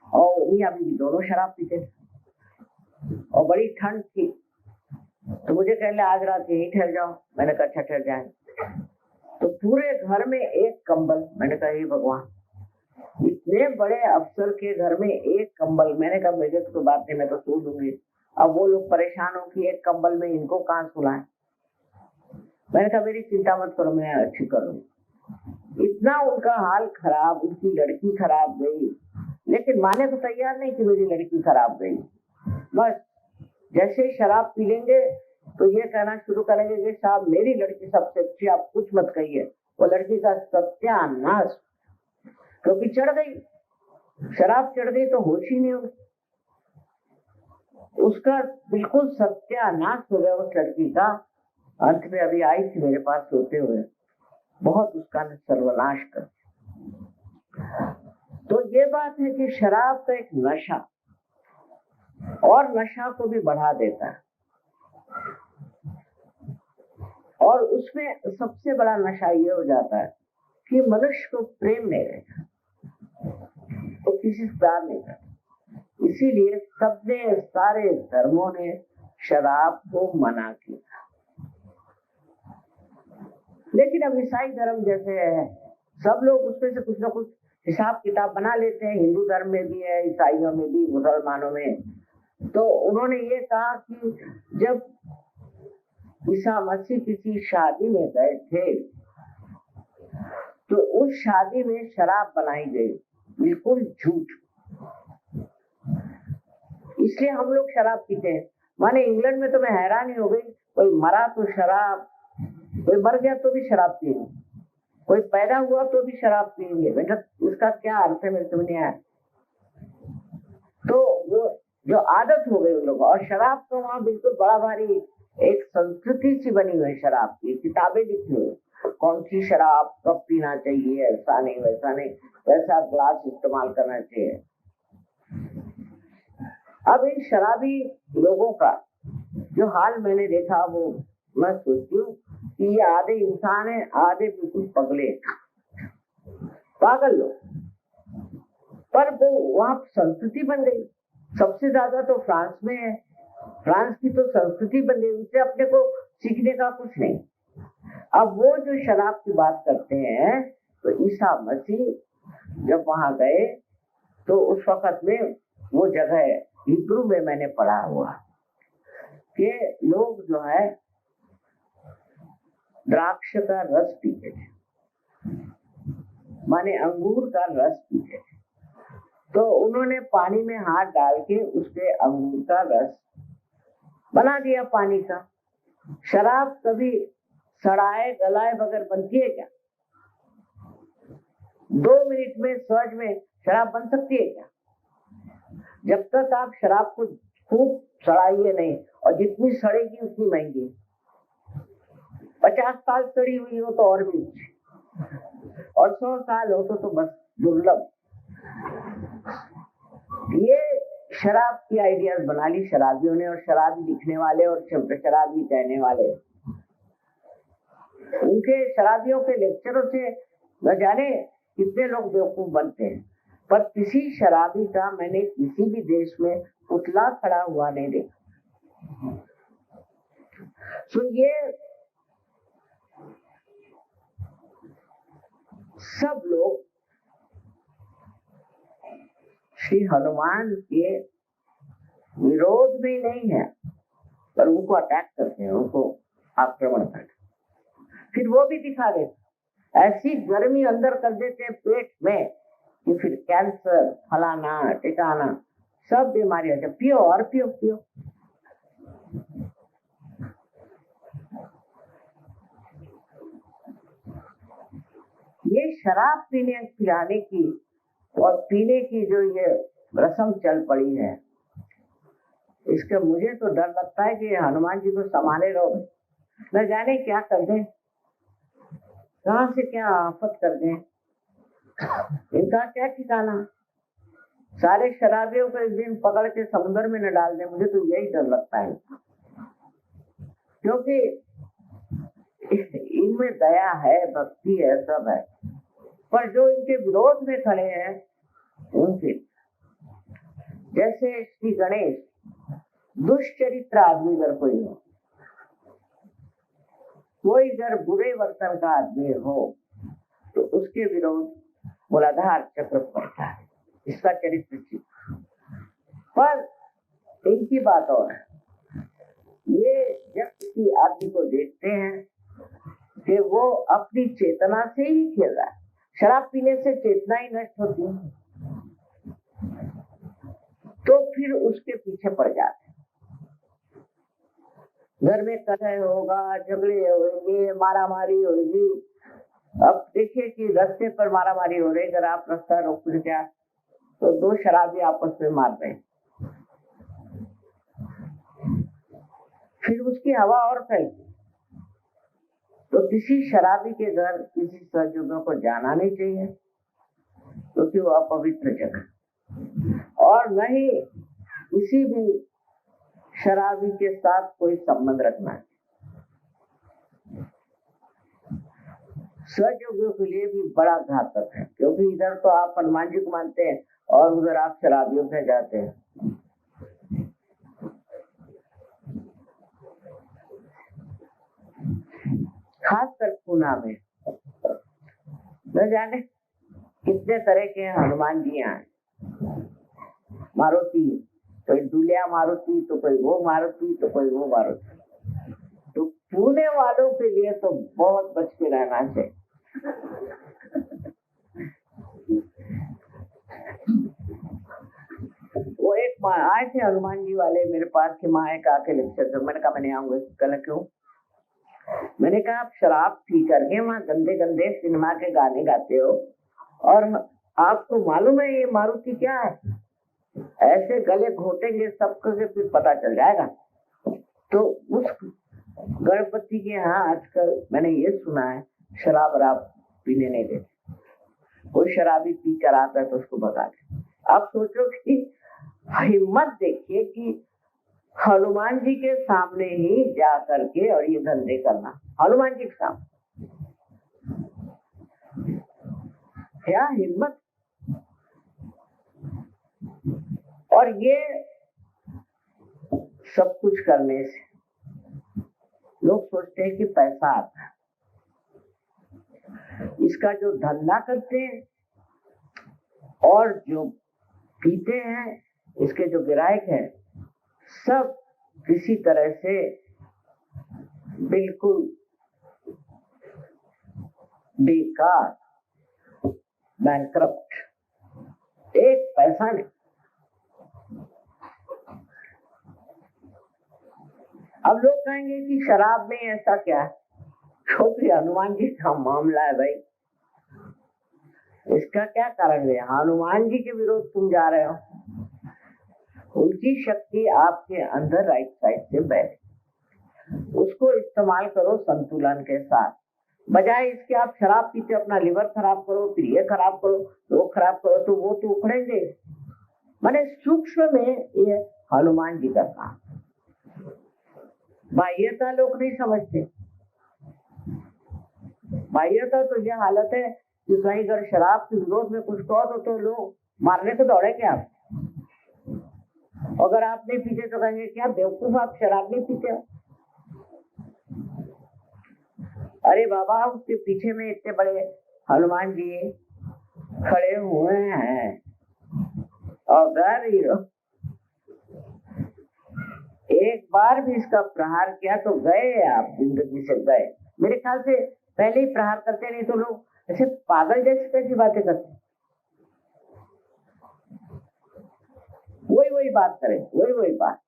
Speaker 1: और उन्हीं अभी भी दोनों शराब पीते थे और बड़ी ठंड थी, तो मुझे कहले आज रात यहीं ठहर जाओ। मैंने कहा अच्छा ठहर जाए। तो पूरे घर में एक कंबल, मैंने कहा हे भगवान, इतने बड़े अफसर के घर में एक कंबल। मैंने कहा मेरे तो बात नहीं, मैं तो सो लूंगी। अब वो लोग परेशान हो कि एक कंबल में इनको कहाँ सुलाएं। मैंने कहा मेरी चिंता मत करो, मैं अच्छी करूंगी। इतना उनका हाल खराब, उनकी लड़की खराब गई, लेकिन माने तो तैयार नहीं कि मेरी लड़की खराब गई। बस जैसे शराब पी लेंगे तो ये कहना शुरू करेंगे कि साहब मेरी लड़की सबसे अच्छी, आप कुछ मत कहिए। वो लड़की का सत्यानाश, क्योंकि चढ़ गई, शराब चढ़ गई तो होश ही नहीं होगा, उसका बिल्कुल सत्यानाश हो गया उस लड़की का। अंत में अभी आई थी मेरे पास सोते हुए, बहुत उसका सर्वनाश कर। तो ये बात है कि शराब का एक नशा और नशा को भी बढ़ा देता है। और उसमें सबसे बड़ा नशा ये हो जाता है कि मनुष्य को प्रेम नहीं रहता, तो किसी से प्यार नहीं करता। इसीलिए सबने, सारे धर्मों ने शराब को मना किया। लेकिन अब ईसाई धर्म जैसे है, सब लोग उसमें से कुछ ना कुछ हिसाब किताब बना लेते हैं। हिंदू धर्म में भी है, ईसाइयों में भी, मुसलमानों में। तो उन्होंने ये कहा कि जब ईसा मसीह किसी शादी में गए थे तो उस शादी में शराब बनाई गई, बिल्कुल झूठ। इसलिए हम लोग शराब पीते हैं। माने इंग्लैंड में तो मैं हैरान ही हो गई, कोई मरा तो शराब, कोई मर गया तो भी शराब पिएंगे, कोई पैदा हुआ तो भी शराब पिएंगे। बेटा उसका क्या अर्थ है, मेरे समझ नहीं आया। तो वो जो आदत हो गई उन लोगों, और शराब तो वहाँ बिल्कुल बड़ा भारी एक संस्कृति सी बनी हुई है शराब की, किताबें लिखी हुई, कौन सी शराब कब पीना चाहिए, ऐसा नहीं वैसा नहीं, वैसा ग्लास इस्तेमाल करना चाहिए। अब इन शराबी लोगों का जो हाल मैंने देखा, वो मैं सोचती हूँ कि ये आधे इंसान है, आधे बिल्कुल पगले, पागल लोग। पर वो वहाँ संस्कृति बन गई। सबसे ज्यादा तो फ्रांस में है, फ्रांस की तो संस्कृति बन गई, उनसे अपने को सीखने का कुछ नहीं। अब वो जो शराब की बात करते हैं, तो ईसा मसीह जब वहां गए तो उस वक्त में वो जगह हिब्रू में मैंने पढ़ा हुआ कि लोग जो है द्राक्ष का रस पीते थे, माने अंगूर का रस पीते थे। तो उन्होंने पानी में हाथ डाल के उसके अंगूर का रस बना दिया पानी का। शराब कभी सड़ाए गलाए बगैर बनती है क्या? 2 मिनट में सहज में शराब बन सकती है क्या? जब तक आप शराब को खूब सड़ाइए नहीं, और जितनी सड़ेगी उतनी महंगी। 50 साल सड़ी हुई हो तो और भी, और 100 साल हो तो बस दुर्लभ। ये शराब की आइडियाज बना ली शराबियों ने, और शराबी लिखने वाले और शराबी कहने वाले। उनके शराबियों के लेक्चरों से न जाने कितने लोग बेवकूफ बनते हैं। पर किसी शराबी का मैंने किसी भी देश में पुतला खड़ा हुआ नहीं देखा। सुनिए, सब लोग श्री हनुमान के विरोध में नहीं है, पर उनको अटैक करते हैं, उनको आक्रमण करते हैं। फिर वो भी दिखा देते, ऐसी गर्मी अंदर कर देते हैं पेट में कि फिर कैंसर, फलाना टिकाना, सब बीमारियां। जब पियो और पियो पियो। ये शराब पीने पिलाने की और पीने की जो ये रस्म चल पड़ी है, इसका मुझे तो डर लगता है कि हनुमान जी को संभाले लोग न जाने क्या कर दें, कहां से क्या आफत कर दें, इनका क्या ठिकाना। सारे शराबियों को एक दिन पकड़ के समुद्र में न डाल दें, मुझे तो यही डर लगता है। क्योंकि इनमें दया है, भक्ति है, सब है, पर जो इनके विरोध में खड़े हैं उनके, जैसे श्री गणेश, दुष्चरित्र आदमी अगर कोई हो, कोई अगर बुरे वर्तन का आदमी हो, तो उसके विरोध मूलाधार चक्र पड़ता है, इसका चरित्र ठीक। पर इनकी बात और है, ये जब किसी आदमी को देखते हैं कि वो अपनी चेतना से ही खेल रहा है, शराब पीने से चेतना ही नष्ट होती है, तो फिर उसके पीछे पड़ जाते हैं। घर में कलह होगा, झगड़े होंगे, मारामारी होगी। अब देखिए कि रास्ते पर मारामारी हो रही, अगर आप रास्ता रोक दिया तो 2 शराबी आपस में मार रहे, फिर उसकी हवा और फैलती। तो किसी शराबी के घर किसी सहयोगियों को जाना नहीं चाहिए, क्योंकि वो अपवित्र जगह, और न ही किसी भी शराबी के साथ कोई संबंध रखना है। सहयोगियों के लिए भी बड़ा घातक है, क्योंकि इधर तो आप हनुमान जी को मानते हैं और उधर आप शराबियों से जाते हैं। खासकर पूना में न जाने कितने तरह के हनुमान जी हैं। मारुति, कोई दुलिया मारुति, तो कोई वो मारुति, तो कोई वो मारुति। तो पुणे वालों के लिए तो बहुत बच के रहना चाहिए। वो एक आए थे हनुमान जी वाले मेरे पास कि माँ एक आके लेक्चर दो। मैंने कहा मैं नहीं आऊंगा। कल क्यों? मैंने कहा आप शराब पी करके वहाँ गंदे गंदे सिनेमा के गाने गाते हो और आपको मालूम है ये मारुति क्या है? ऐसे गले घोटेंगे सबको से फिर पता चल जाएगा। तो उस गणपति के यहाँ आजकल मैंने ये सुना है शराब पीने नहीं देते। कोई शराबी पी कर आता है तो उसको भगा दे। आप सोचो कि हिम्मत देखिए कि हनुमान जी के सामने ही जा करके और ये धंधे करना, हनुमान जी के सामने, क्या हिम्मत। और ये सब कुछ करने से लोग सोचते हैं कि पैसा आता है। इसका जो धंधा करते हैं और जो पीते हैं, इसके जो ग्राहक हैं, सब किसी तरह से बिल्कुल बेकार, बैंकरप्ट, एक पैसा नहीं। अब लोग कहेंगे कि शराब में ऐसा क्या है? क्योंकि हनुमान जी का मामला है भाई, इसका क्या कारण है? हनुमान जी के विरोध तुम जा रहे हो। उनकी शक्ति आपके अंदर राइट साइड से बैठे, उसको इस्तेमाल करो संतुलन के साथ। बजाय इसके आप शराब पीते अपना लिवर खराब करो, फिर ये खराब करो, वो खराब करो, तो वो तो उखड़ेंगे। माने सूक्ष्म में ये हनुमान जी का काम। बाह्यता लोग नहीं समझते। बाह्यता तो ये हालत है कि कहीं अगर शराब के विरोध में कुछ कहो तो लोग मारने को दौड़ेंगे आप। अगर आप नहीं पीते तो कहेंगे क्या बेवकूफ, आप शराब नहीं पीते हो। अरे बाबा, उसके पीछे में इतने बड़े हनुमान जी खड़े हुए हैं, अगर एक बार भी इसका प्रहार किया तो गए आप, जिंदगी से गए। मेरे ख्याल से पहले ही प्रहार करते, नहीं तो लोग ऐसे पागल जैसी कैसी बातें करते, वही बात करें, वही बात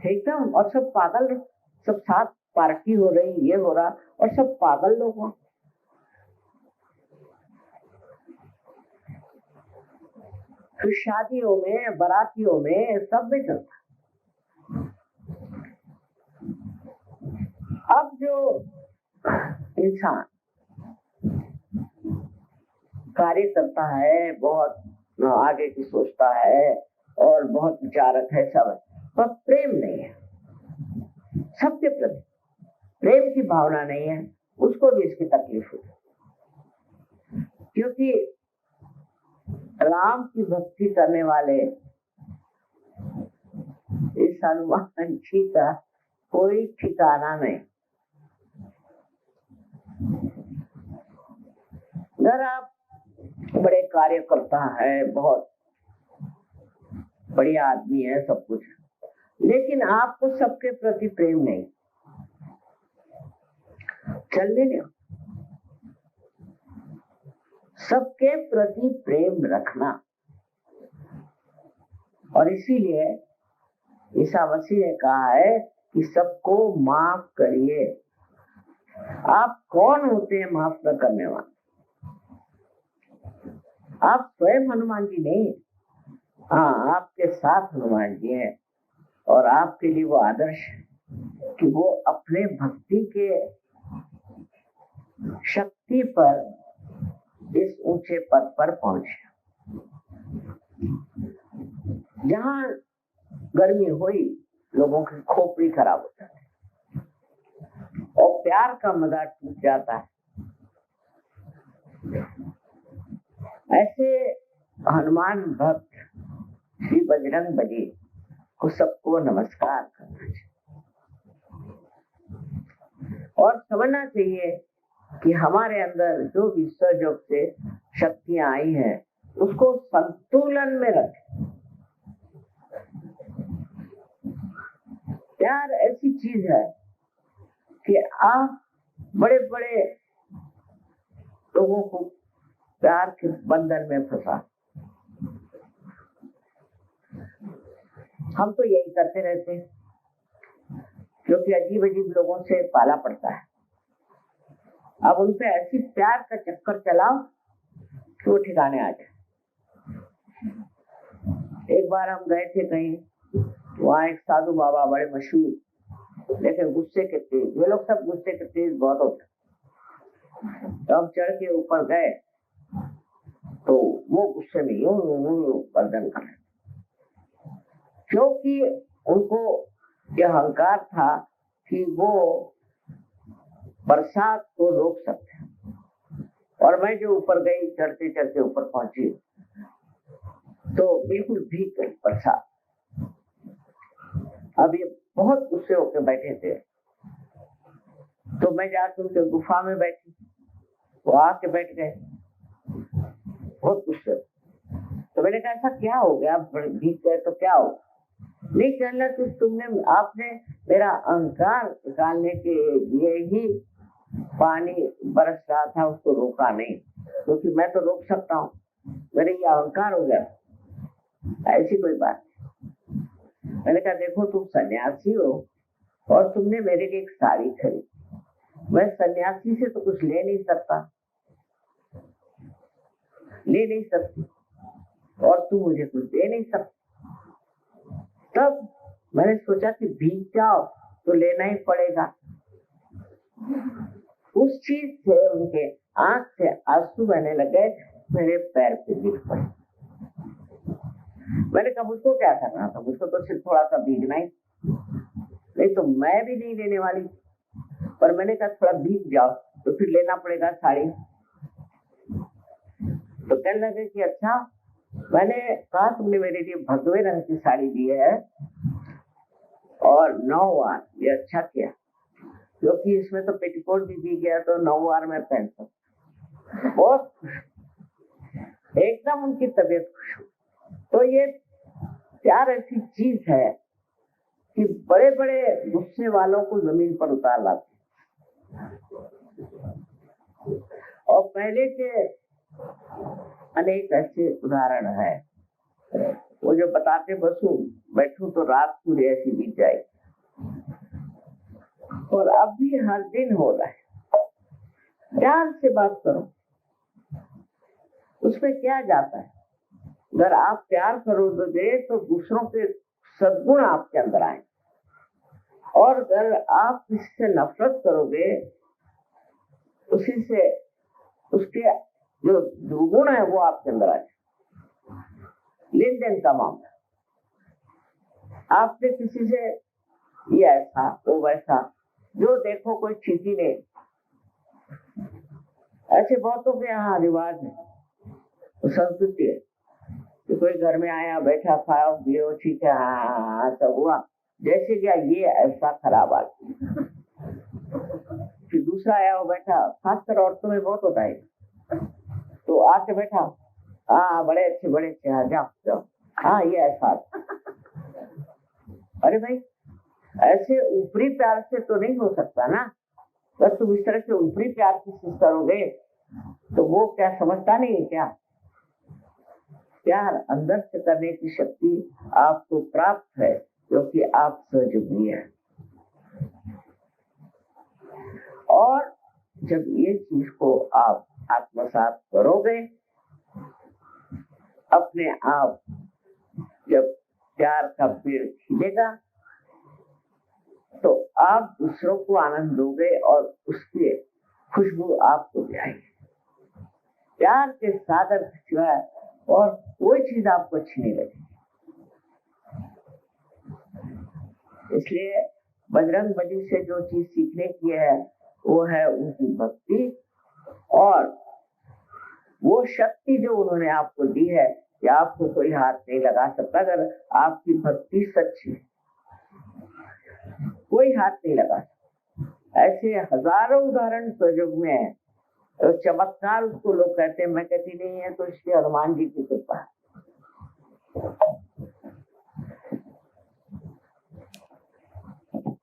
Speaker 1: एकदम। और सब पागल, सब साथ पार्टी हो रही, ये हो रहा, और सब पागल लोग हो। फिर शादियों में, बारातियों में, सब में चलता। अब जो इंसान कार्य करता है, बहुत आगे की सोचता है और बहुत विचारक है, सब, पर प्रेम नहीं है, सबके प्रति प्रेम की भावना नहीं है, उसको भी इसकी तकलीफ हुई। क्योंकि राम की भक्ति करने वाले इस हनुमान जी का कोई ठिकाना नहीं। अगर आप बड़े कार्यकर्ता है, बहुत बढ़िया आदमी है, सब कुछ, लेकिन आपको सबके प्रति प्रेम नहीं, चलने नहीं। सबके प्रति प्रेम रखना। और इसीलिए ईसा मसीह ने कहा है कि सबको माफ करिए। आप कौन होते हैं माफ न करने वाले? आप स्वयं हनुमान जी नहीं, हाँ, आपके साथ हनुमान जी हैं, और आपके लिए वो आदर्श कि वो अपने भक्ति के शक्ति पर इस ऊंचे पद पर पहुंचे। जहां गर्मी हुई लोगों की खोपड़ी खराब हो जाती है और प्यार का मजा टूट जाता है। ऐसे हनुमान भक्त श्री बजरंग बली को सबको नमस्कार करना चाहिए और समझना चाहिए कि हमारे अंदर जो भी सहयोग से शक्तियां आई हैं उसको संतुलन में रखें। प्यार ऐसी चीज है कि आप बड़े बड़े लोगों को प्यार के बंधन में फंसा, हम तो यही करते रहते हैं क्योंकि अजीब अजीब लोगों से पाला पड़ता है। अब उन पे ऐसी प्यार का चक्कर चलाओ कि वो ठिकाने आ जाए। एक बार हम गए थे कहीं, वहाँ एक साधु बाबा बड़े मशहूर, लेकिन गुस्से के तेज, वे लोग सब गुस्से के तेज बहुत होते। तो हम चढ़ के ऊपर गए तो वो गुस्से में यूं गर्दन कर रहे, क्योंकि उनको यह अहंकार था कि वो बरसात को रोक सकते हैं। और मैं जो ऊपर गई, चढ़ते चढ़ते ऊपर पहुंची तो बिल्कुल भीग गई बरसात। अब ये बहुत गुस्से होकर बैठे थे, तो मैं जाकर उनके गुफा में बैठी, वो आके बैठ गए बहुत गुस्से। तो मैंने कहा ऐसा क्या हो गया, भीग गए तो क्या हो? नहीं कहना कि तुमने, आपने मेरा अहंकार निकालने के लिए ही पानी बरस रहा था उसको रोका नहीं, क्योंकि मैं तो रोक सकता हूँ, मेरे ये अहंकार हो गया। ऐसी कोई बात नहीं। मैंने कहा देखो तुम सन्यासी हो और तुमने मेरे लिए एक साड़ी खरीदी, मैं सन्यासी से तो कुछ ले नहीं सकती, और तुम मुझे कुछ दे नहीं सकती। तब मैंने सोचा कि भीग जाओ तो लेना ही पड़ेगा। उस चीज से उनके आंख से आंसू बहने लगे, मेरे पैर पे गिर पड़े। मैंने कहा मुझको क्या करना था, मुझको तो सिर्फ थोड़ा सा भीगना ही, नहीं तो मैं भी नहीं लेने वाली, पर मैंने कहा थोड़ा भीग जाओ तो फिर लेना पड़ेगा साड़ी। तो कहने लगे कि अच्छा, मैंने कहा तुमने मेरे लिए भगवे रंग की साड़ी दी है और 9 वार, ये अच्छा किया, क्योंकि इसमें तो पेटीकोट भी दी गया तो 9 वार में पहन सकता। बहुत एकदम उनकी तबीयत खुश हुई। तो ये प्यार ऐसी चीज है कि बड़े बड़े गुस्से वालों को जमीन पर उतार लाती। और पहले के अनेक ऐसे उदाहरण है, वो जो बताते बसू बैठू तो रात पूरी ऐसी बीत जाएगी, और अब भी हर दिन हो रहा है। प्यार से बात करो, उसमें क्या जाता है। अगर आप प्यार करोगे तो दूसरों के सद्गुण आपके अंदर आए, और अगर आप किसी से नफरत करोगे, उसी से उसके जो दुर्गुण है वो आपके अंदर आए। लेन देन का मामला, आपने किसी से ये ऐसा वो वैसा, जो देखो कोई चीटी नहीं, ऐसे बहुतों के यहाँ रिवाज है, संस्कृति है कि कोई घर में आया, बैठा, खाया पियो, ठीक है, हाँ सब हुआ, जैसे क्या ये ऐसा खराब आदमी। फिर दूसरा आया, वो बैठा, खासकर औरतों में बहुत होता है, तो आके बैठा, हाँ बड़े अच्छे, हाँ जाओ जाओ, हाँ ये ऐसा। अरे भाई, ऐसे ऊपरी प्यार से तो नहीं हो सकता ना। बस तुम इस तरह से ऊपरी प्यार से करोगे तो वो क्या समझता नहीं है क्या? प्यार अंदर से करने की शक्ति आपको प्राप्त है, क्योंकि आप सहयोगी हैं। और जब ये चीज को आप आत्मसात करोगे, अपने आप जब प्यार का पेड़ खिलेगा तो आप दूसरों को आनंद दोगे और उसकी खुशबू आपको भी आएगी। प्यार के सागर के सिवाय और कोई चीज आपको अच्छी नहीं लगेगी। इसलिए बजरंग बली से जो चीज सीखने की है वो है उनकी भक्ति, और वो शक्ति जो उन्होंने आपको दी है कि आपको कोई हाथ नहीं लगा सकता। अगर आपकी भक्ति सच्ची, कोई हाथ नहीं लगा सकता। ऐसे हजारों उदाहरण प्रयोग में है। तो चमत्कार उसको लोग कहते हैं, मैं कहती नहीं है तो इसलिए हनुमान जी की कृपा है।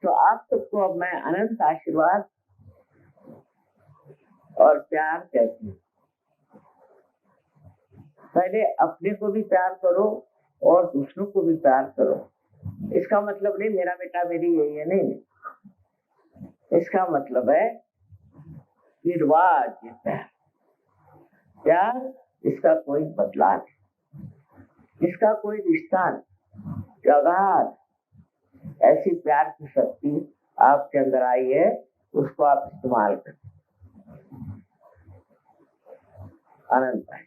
Speaker 1: तो आप सबको अब मैं अनंत आशीर्वाद और प्यार कहती हूँ। पहले अपने को भी प्यार करो और दूसरों को भी प्यार करो। इसका मतलब नहीं मेरा बेटा मेरी यही है, नहीं। इसका मतलब है निर्वाज प्यार, इसका कोई बदला नहीं, इसका कोई रिश्ता नहीं। अगाध ऐसी प्यार की शक्ति आपके अंदर आई है, उसको आप इस्तेमाल करें। आनंद पाए।